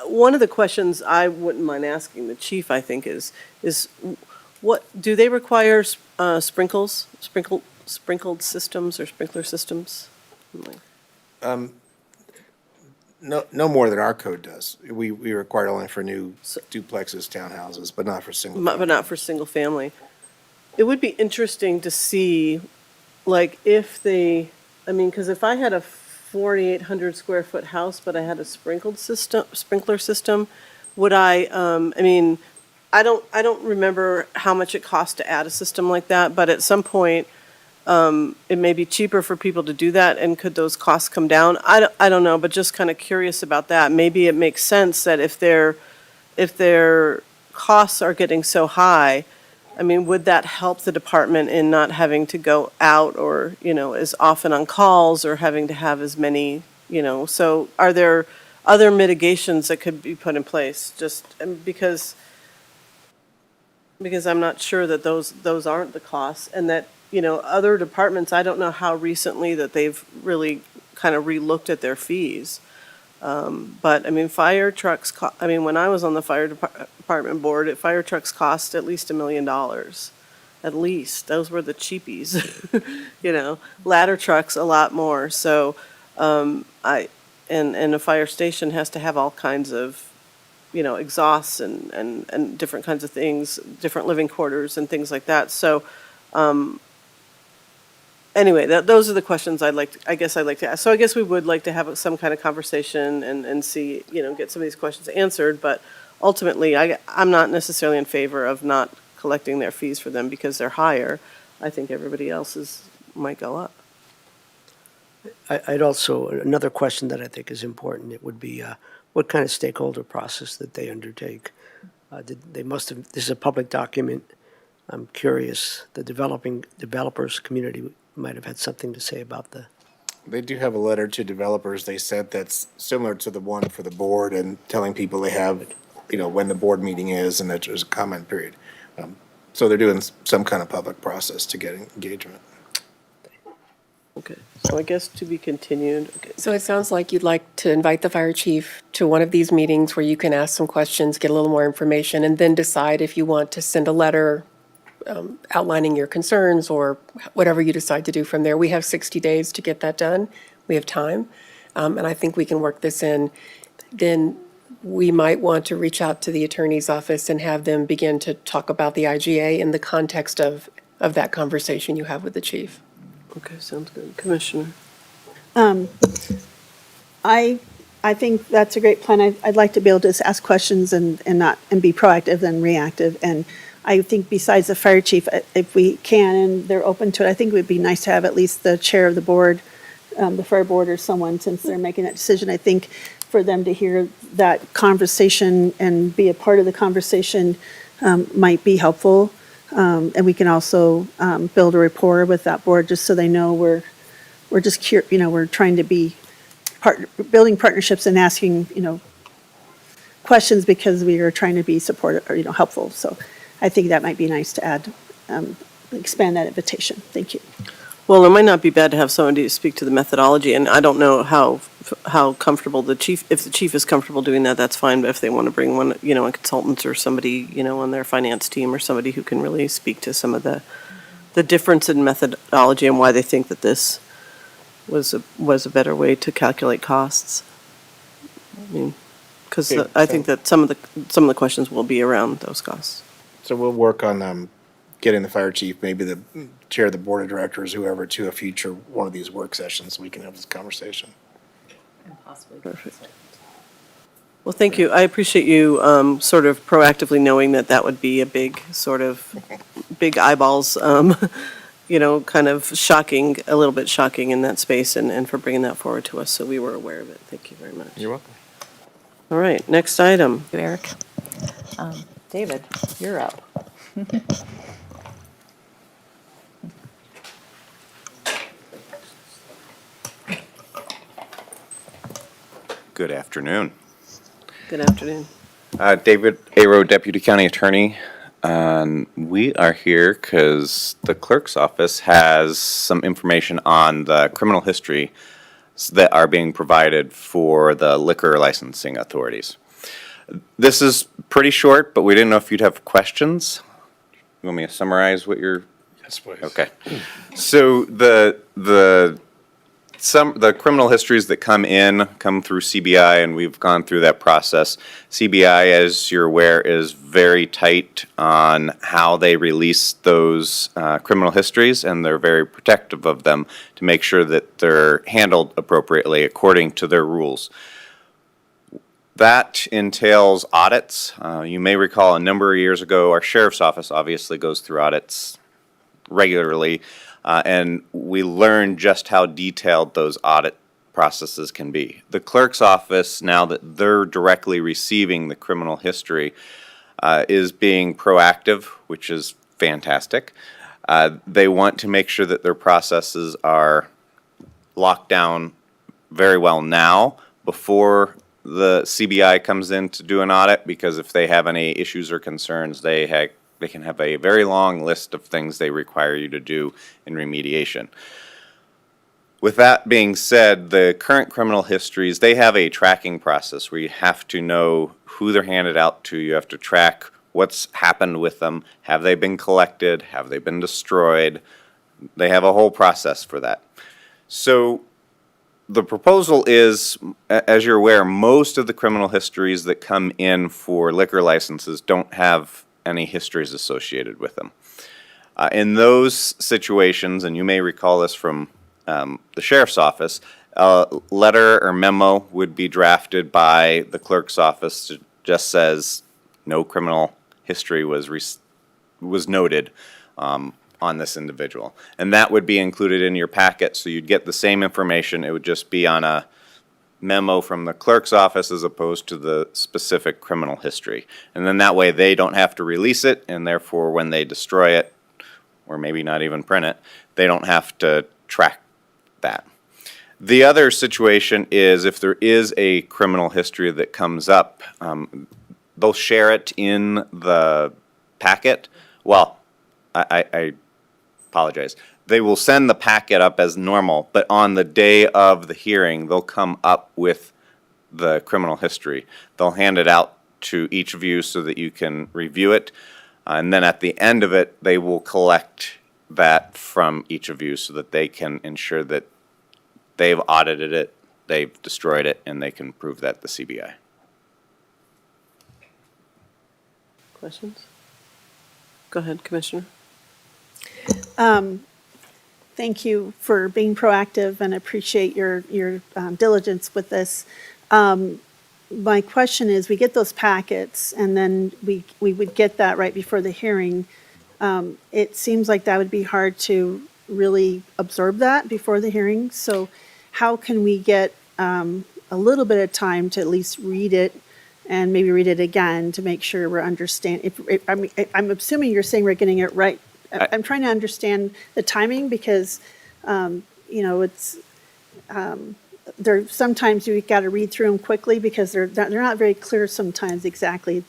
[SPEAKER 1] one of the questions I wouldn't mind asking the chief, I think, is what do they require sprinkled systems or sprinkler systems?
[SPEAKER 6] No more than our code does. We require it only for new duplexes, townhouses, but not for single.
[SPEAKER 1] But not for single family. It would be interesting to see, like, because if I had a 4,800 square foot house, but I had a sprinkler system, would I don't remember how much it costs to add a system like that, but at some point, it may be cheaper for people to do that, and could those costs come down? I don't know, but just kind of curious about that. Maybe it makes sense that if their costs are getting so high, I mean, would that help the department in not having to go out or, as often on calls, or having to have as many, so are there other mitigations that could be put in place? Just because I'm not sure that those aren't the costs, and that, other departments, I don't know how recently that they've really kind of relooked at their fees. But, I mean, fire trucks, when I was on the fire department board, fire trucks cost at least $1 million. At least. Those were the cheapies, Ladder trucks, a lot more. So, and a fire station has to have all kinds of, exhausts and different kinds of things, different living quarters and things like that. So, anyway, those are the questions I'd like to ask. So I guess we would like to have some kind of conversation and see, get some of these questions answered. But ultimately, I'm not necessarily in favor of not collecting their fees for them because they're higher. I think everybody else's might go up.
[SPEAKER 4] I'd also, another question that I think is important, it would be what kind of stakeholder process that they undertake. This is a public document. I'm curious, the developers community might have had something to say about
[SPEAKER 6] They do have a letter to developers they sent that's similar to the one for the board, and telling people they have, when the board meeting is and that there's a comment period. So they're doing some kind of public process to get engagement.
[SPEAKER 1] Okay, so I guess to be continued. Okay.
[SPEAKER 7] So it sounds like you'd like to invite the fire chief to one of these meetings where you can ask some questions, get a little more information, and then decide if you want to send a letter outlining your concerns or whatever you decide to do from there. We have 60 days to get that done. We have time, and I think we can work this in. Then we might want to reach out to the attorney's office and have them begin to talk about the IGA in the context of that conversation you have with the chief.
[SPEAKER 1] Okay, sounds good. Commissioner?
[SPEAKER 5] I think that's a great plan. I'd like to be able to just ask questions and be proactive than reactive. And I think besides the fire chief, if we can, and they're open to it, I think it would be nice to have at least the chair of the board, the fire board or someone, since they're making that decision. I think for them to hear that conversation and be a part of the conversation might be helpful. And we can also build a rapport with that board, just so they know we're just we're trying to be building partnerships and asking, questions because we are trying to be supportive or, helpful. So I think that might be nice to add, expand that invitation. Thank you.
[SPEAKER 1] Well, it might not be bad to have somebody to speak to the methodology, and I don't know how comfortable if the chief is comfortable doing that, that's fine, but if they want to bring one, a consultant or somebody, on their finance team or somebody who can really speak to some of the difference in methodology and why they think that this was a better way to calculate costs. I mean, because
[SPEAKER 6] Okay,
[SPEAKER 1] I think that some of the questions will be around those costs.
[SPEAKER 6] So we'll work on getting the fire chief, maybe the chair of the board of directors, whoever, to a future one of these work sessions so we can have this conversation.
[SPEAKER 1] Perfect. Well, thank you. I appreciate you sort of proactively knowing that would be a big eyeballs, kind of shocking, a little bit shocking in that space, and for bringing that forward to us, so we were aware of it. Thank you very much.
[SPEAKER 6] You're welcome.
[SPEAKER 1] All right, next item.
[SPEAKER 2] Thank you, Eric. David, you're up.
[SPEAKER 8] Good afternoon.
[SPEAKER 1] Good afternoon.
[SPEAKER 8] David Aero, Deputy County Attorney. We are here because the clerk's office has some information on the criminal history that are being provided for the liquor licensing authorities. This is pretty short, but we didn't know if you'd have questions. You want me to summarize what you're...
[SPEAKER 3] Yes, please.
[SPEAKER 8] Okay. So the criminal histories that come through CBI, and we've gone through that process. CBI, as you're aware, is very tight on how they release those criminal histories, and they're very protective of them to make sure that they're handled appropriately according to their rules. That entails audits. You may recall a number of years ago, our sheriff's office obviously goes through audits regularly. And we learned just how detailed those audit processes can be. The clerk's office, now that they're directly receiving the criminal history, is being proactive, which is fantastic. They want to make sure that their processes are locked down very well now before the CBI comes in to do an audit, because if they have any issues or concerns, they can have a very long list of things they require you to do in remediation. With that being said, the current criminal histories, they have a tracking process where you have to know who they're handed out to. You have to track what's happened with them. Have they been collected? Have they been destroyed? They have a whole process for that. So the proposal is, as you're aware, most of the criminal histories that come in for liquor licenses don't have any histories associated with them. In those situations, and you may recall this from the sheriff's office, a letter or memo would be drafted by the clerk's office that just says no criminal history was noted on this individual. And that would be included in your packet, so you'd get the same information. It would just be on a memo from the clerk's office as opposed to the specific criminal history. And then that way they don't have to release it, and therefore when they destroy it, or maybe not even print it, they don't have to track that. The other situation is if there is a criminal history that comes up, they'll share it in the packet. Well, I apologize. They will send the packet up as normal, but on the day of the hearing, they'll come up with the criminal history. They'll hand it out to each of you so that you can review it. And then at the end of it, they will collect that from each of you so that they can ensure that they've audited it, they've destroyed it, and they can prove that the CBI.
[SPEAKER 1] Questions? Go ahead, Commissioner.
[SPEAKER 5] Thank you for being proactive and appreciate your diligence with this. My question is, we get those packets and then we would get that right before the hearing. It seems like that would be hard to really absorb that before the hearing. So how can we get a little bit of time to at least read it and maybe read it again to make sure we're understanding? I'm assuming you're saying we're getting it right. I'm trying to understand the timing because, it's, sometimes you've got to read through them quickly because they're not very clear sometimes exactly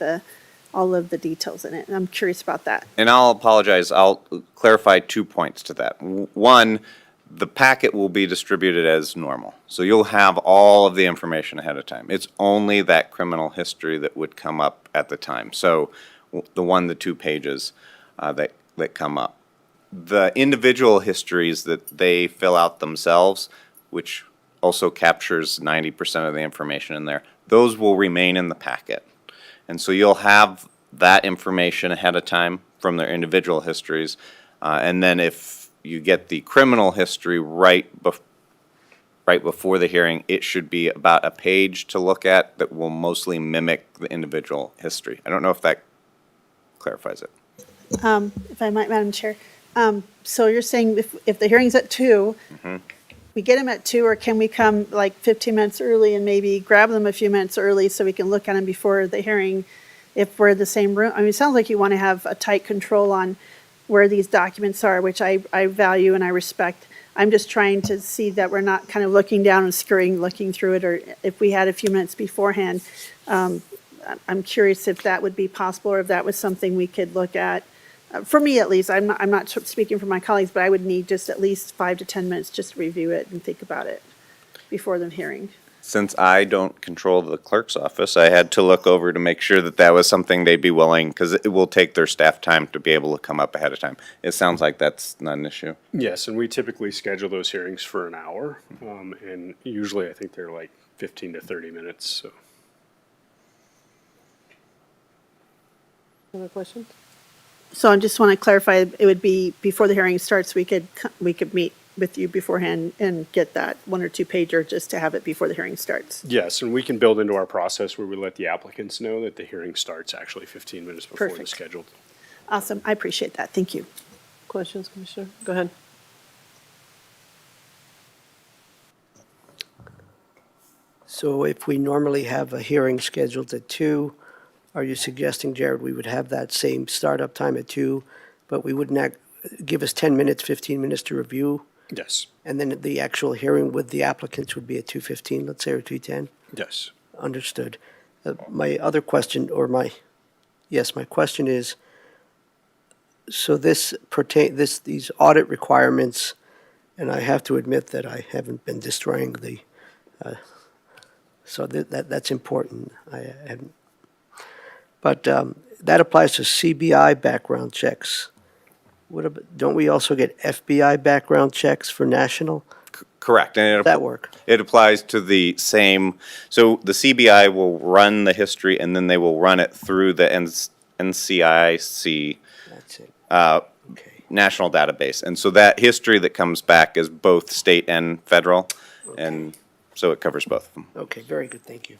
[SPEAKER 5] all of the details in it. And I'm curious about that.
[SPEAKER 8] And I'll apologize, I'll clarify 2 points to that. One, the packet will be distributed as normal. So you'll have all of the information ahead of time. It's only that criminal history that would come up at the time. So the 2 pages that come up. The individual histories that they fill out themselves, which also captures 90% of the information in there, those will remain in the packet. And so you'll have that information ahead of time from their individual histories. And then if you get the criminal history right before the hearing, it should be about a page to look at that will mostly mimic the individual history. I don't know if that clarifies it.
[SPEAKER 5] If I might, Madam Chair. So you're saying if the hearing's at 2, we get them at 2, or can we come like 15 minutes early and maybe grab them a few minutes early so we can look at them before the hearing if we're in the same room? I mean, it sounds like you want to have a tight control on where these documents are, which I value and I respect. I'm just trying to see that we're not kind of looking down and scurrying, looking through it, or if we had a few minutes beforehand. I'm curious if that would be possible or if that was something we could look at. For me, at least, I'm not speaking for my colleagues, but I would need just at least 5 to 10 minutes just to review it and think about it before the hearing.
[SPEAKER 8] Since I don't control the clerk's office, I had to look over to make sure that that was something they'd be willing, because it will take their staff time to be able to come up ahead of time. It sounds like that's not an issue.
[SPEAKER 9] Yes, and we typically schedule those hearings for an hour, and usually I think they're like 15 to 30 minutes, so.
[SPEAKER 1] Other questions?
[SPEAKER 5] So I just want to clarify, it would be before the hearing starts, we could meet with you beforehand and get that 1 or 2 pager just to have it before the hearing starts.
[SPEAKER 9] Yes, and we can build into our process where we let the applicants know that the hearing starts actually 15 minutes before the
[SPEAKER 5] Perfect.
[SPEAKER 9] scheduled.
[SPEAKER 5] Awesome. I appreciate that. Thank you.
[SPEAKER 1] Questions, Commissioner? Go ahead.
[SPEAKER 4] So if we normally have a hearing scheduled at 2, are you suggesting, Jared, we would have that same startup time at 2, but we would not give us 10 minutes, 15 minutes to review?
[SPEAKER 9] Yes,
[SPEAKER 4] And then the actual hearing with the applicants would be at 2:15, let's say, or 2:10?
[SPEAKER 9] yes.
[SPEAKER 4] Understood. My other question, my question is, so these audit requirements, and I have to admit that I haven't been destroying so that's important. I haven't. But that applies to CBI background checks. Don't we also get FBI background checks for national?
[SPEAKER 8] Correct. And
[SPEAKER 4] Does that work?
[SPEAKER 8] It applies to the same, so the CBI will run the history and then they will run it through the NCIC
[SPEAKER 4] That's it. Okay.
[SPEAKER 8] national database. And so that history that comes back is both state and federal. And so it covers both of them.
[SPEAKER 4] Okay, very good, thank you.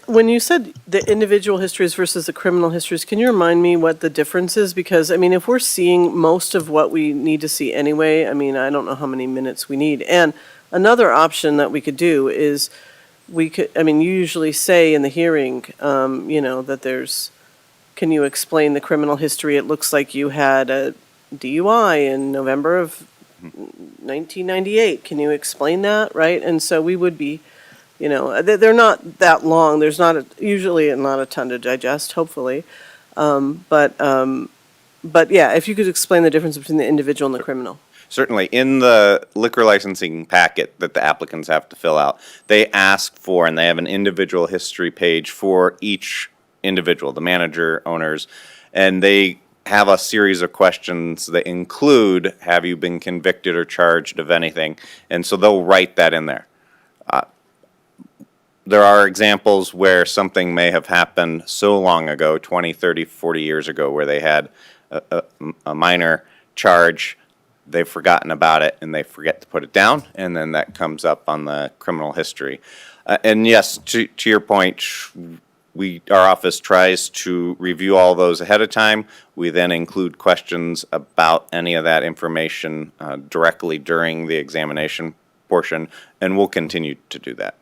[SPEAKER 1] When you said the individual histories versus the criminal histories, can you remind me what the difference is? Because, I mean, if we're seeing most of what we need to see anyway, I mean, I don't know how many minutes we need. And another option that we could do is you usually say in the hearing, that can you explain the criminal history? It looks like you had a DUI in November of 1998. Can you explain that, right? And so we would be, they're not that long. There's usually not a ton to digest, hopefully. But But yeah, if you could explain the difference between the individual and the criminal.
[SPEAKER 8] Certainly, in the liquor licensing packet that the applicants have to fill out, they ask for, and they have an individual history page for each individual, the manager, owners, and they have a series of questions that include, have you been convicted or charged of anything? And so they'll write that in there. There are examples where something may have happened so long ago, 20, 30, 40 years ago, where they had a minor charge, they've forgotten about it, and they forget to put it down, and then that comes up on the criminal history. And yes, to your point, our office tries to review all those ahead of time. We then include questions about any of that information directly during the examination portion, and we'll continue to do that.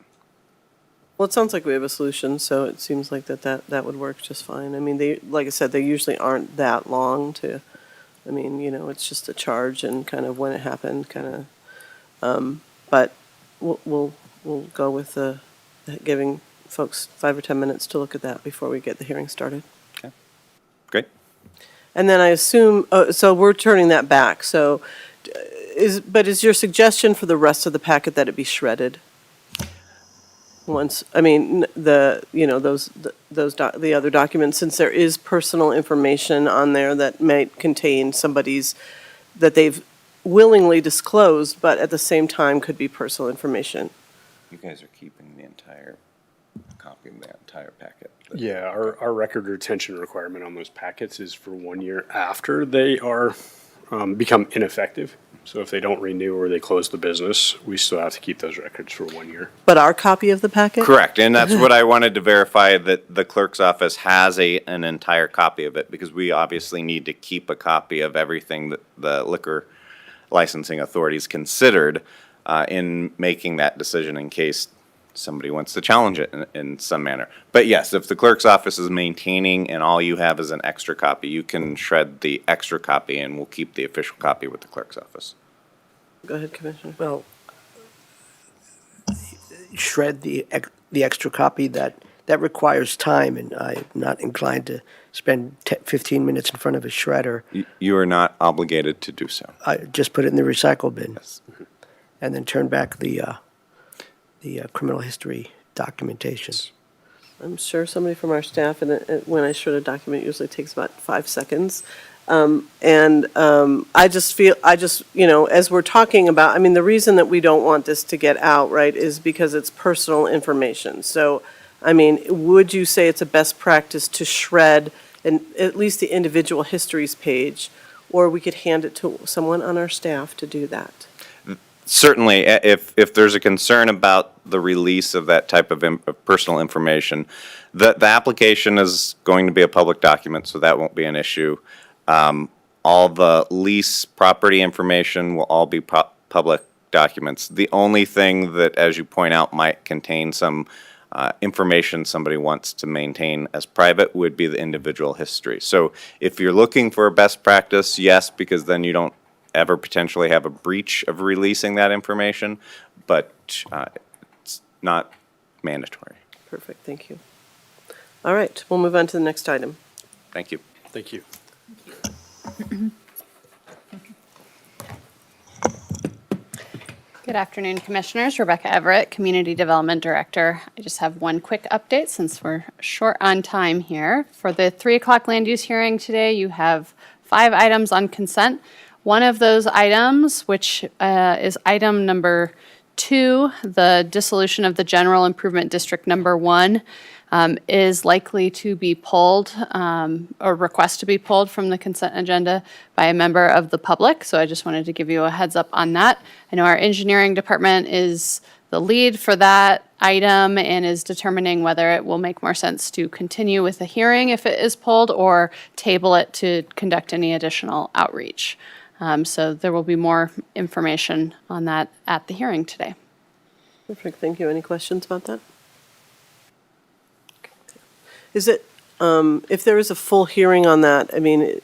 [SPEAKER 1] Well, it sounds like we have a solution, so it seems like that would work just fine. I mean, like I said, they usually aren't that long to, I mean, it's just a charge and kind of when it happened, kind of, but we'll go with giving folks 5 or 10 minutes to look at that before we get the hearing started.
[SPEAKER 8] Okay, great.
[SPEAKER 1] And then I assume, so we're turning that back, so is your suggestion for the rest of the packet that it be shredded? Once, I mean, the other documents, since there is personal information on there that might contain somebody's, that they've willingly disclosed, but at the same time could be personal information.
[SPEAKER 8] You guys are keeping the entire copy of the entire packet.
[SPEAKER 9] Yeah, our record retention requirement on those packets is for 1 year after they are become ineffective. So if they don't renew or they close the business, we still have to keep those records for 1 year.
[SPEAKER 1] But our copy of the packet?
[SPEAKER 8] Correct, and that's what I wanted to verify, that the clerk's office has an entire copy of it, because we obviously need to keep a copy of everything that the liquor licensing authorities considered in making that decision in case somebody wants to challenge it in some manner. But yes, if the clerk's office is maintaining and all you have is an extra copy, you can shred the extra copy and we'll keep the official copy with the clerk's office.
[SPEAKER 1] Go ahead, Commissioner.
[SPEAKER 4] Well, shred the extra copy, that requires time, and I'm not inclined to spend 15 minutes in front of a shredder.
[SPEAKER 8] You are not obligated to do so.
[SPEAKER 4] I just put it in the recycle bin, and then turn back the criminal history documentation.
[SPEAKER 1] I'm sure somebody from our staff, and when I shred a document, it usually takes about 5 seconds. I just feel, as we're talking about, I mean, the reason that we don't want this to get out, right, is because it's personal information. So, I mean, would you say it's a best practice to shred at least the individual histories page, or we could hand it to someone on our staff to do that?
[SPEAKER 8] Certainly, if there's a concern about the release of that type of personal information, the application is going to be a public document, so that won't be an issue. All the lease property information will all be public documents. The only thing that, as you point out, might contain some information somebody wants to maintain as private would be the individual history. So if you're looking for a best practice, yes, because then you don't ever potentially have a breach of releasing that information, but it's not mandatory.
[SPEAKER 1] Perfect, thank you. All right, we'll move on to the next item.
[SPEAKER 8] Thank you.
[SPEAKER 9] Thank you.
[SPEAKER 10] Good afternoon, Commissioners. Rebecca Everett, Community Development Director. I just have one quick update since we're short on time here. For the 3 o'clock land use hearing today, you have 5 items on consent. One of those items, which is item number 2, the dissolution of the General Improvement District number 1, is likely to be pulled, or request to be pulled from the consent agenda by a member of the public. So I just wanted to give you a heads up on that. I know our engineering department is the lead for that item and is determining whether it will make more sense to continue with the hearing if it is pulled or table it to conduct any additional outreach. So there will be more information on that at the hearing today.
[SPEAKER 1] Perfect, thank you. Any questions about that? Is it, if there is a full hearing on that, I mean,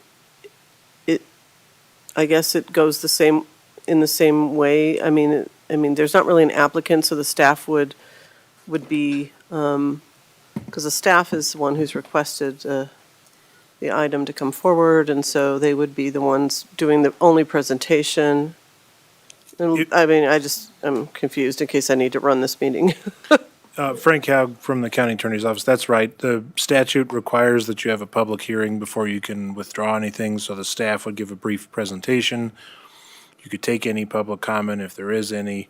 [SPEAKER 1] I guess it goes in the same way. I mean, there's not really an applicant, so the staff would be, because the staff is the one who's requested the item to come forward, and so they would be the ones doing the only presentation. And, I mean, I'm confused in case I need to run this meeting.
[SPEAKER 11] Frank Haug from the County Attorney's Office. That's right. The statute requires that you have a public hearing before you can withdraw anything, so the staff would give a brief presentation. You could take any public comment if there is any.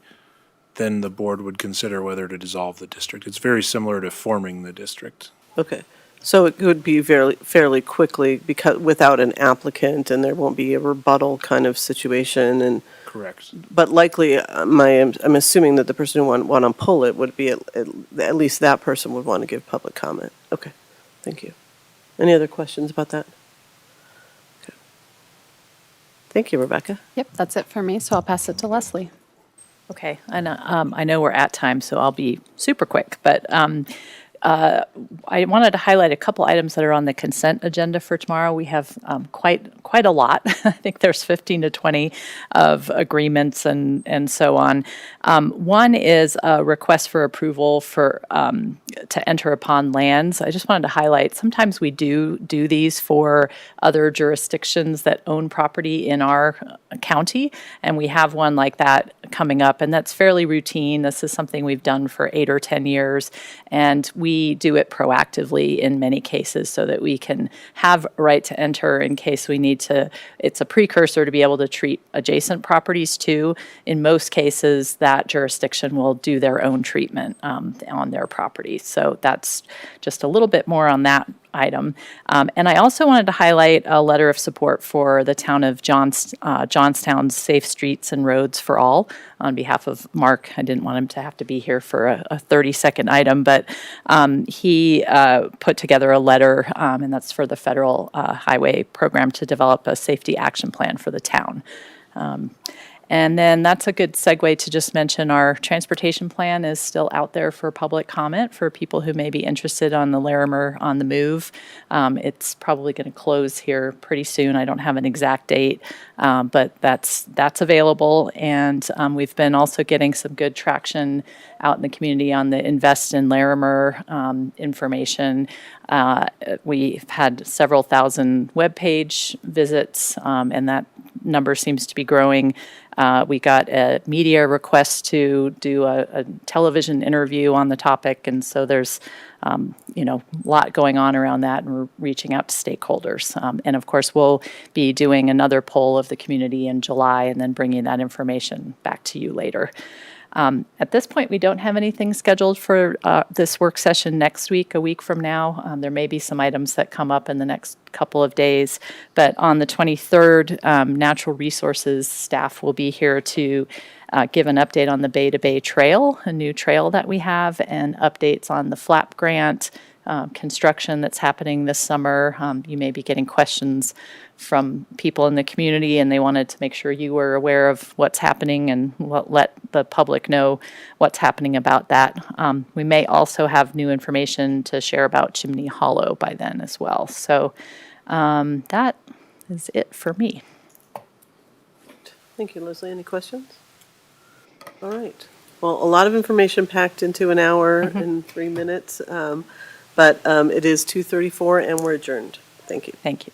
[SPEAKER 11] Then the board would consider whether to dissolve the district. It's very similar to forming the district.
[SPEAKER 1] Okay, so it would be fairly quickly because, without an applicant, and there won't be a rebuttal kind of situation, and,
[SPEAKER 11] Correct.
[SPEAKER 1] but likely, I'm assuming that the person who want to pull it would be, at least that person would want to give public comment. Okay, thank you. Any other questions about that? Okay. Thank you, Rebecca.
[SPEAKER 10] Yep, that's it for me, so I'll pass it to Leslie.
[SPEAKER 2] Okay, and I know we're at time, so I'll be super quick, but I wanted to highlight a couple items that are on the consent agenda for tomorrow. We have quite a lot. I think there's 15 to 20 of agreements and so on. One is a request for approval for to enter upon lands. I just wanted to highlight, sometimes we do these for other jurisdictions that own property in our county, and we have one like that coming up, and that's fairly routine. This is something we've done for 8 or 10 years, and we do it proactively in many cases so that we can have a right to enter in case we need to. It's a precursor to be able to treat adjacent properties too. In most cases, that jurisdiction will do their own treatment on their property. So that's just a little bit more on that item. And I also wanted to highlight a letter of support for the town of Johnstown's Safe Streets and Roads for All on behalf of Mark. I didn't want him to have to be here for a 30-second item, but he put together a letter, and that's for the federal highway program to develop a safety action plan for the town. And then that's a good segue to just mention our transportation plan is still out there for public comment for people who may be interested on the Larimer on the Move. It's probably going to close here pretty soon. I don't have an exact date, but that's available. And we've been also getting some good traction out in the community on the Invest in Larimer information. We've had several thousand webpage visits, and that number seems to be growing. We got a media request to do a television interview on the topic, and so there's a lot going on around that, and we're reaching out to stakeholders. And of course, we'll be doing another poll of the community in July and then bringing that information back to you later. At this point, we don't have anything scheduled for this work session next week, a week from now. There may be some items that come up in the next couple of days, but on the 23rd, Natural Resources staff will be here to give an update on the Bay to Bay Trail, a new trail that we have, and updates on the FLAP grant, construction that's happening this summer. You may be getting questions from people in the community, and they wanted to make sure you were aware of what's happening and let the public know what's happening about that. We may also have new information to share about Chimney Hollow by then as well. So that is it for me.
[SPEAKER 1] Thank you, Leslie. Any questions? All right. Well, a lot of information packed into an hour and 3 minutes, but it is 2:34 and we're adjourned. Thank you.
[SPEAKER 2] Thank you.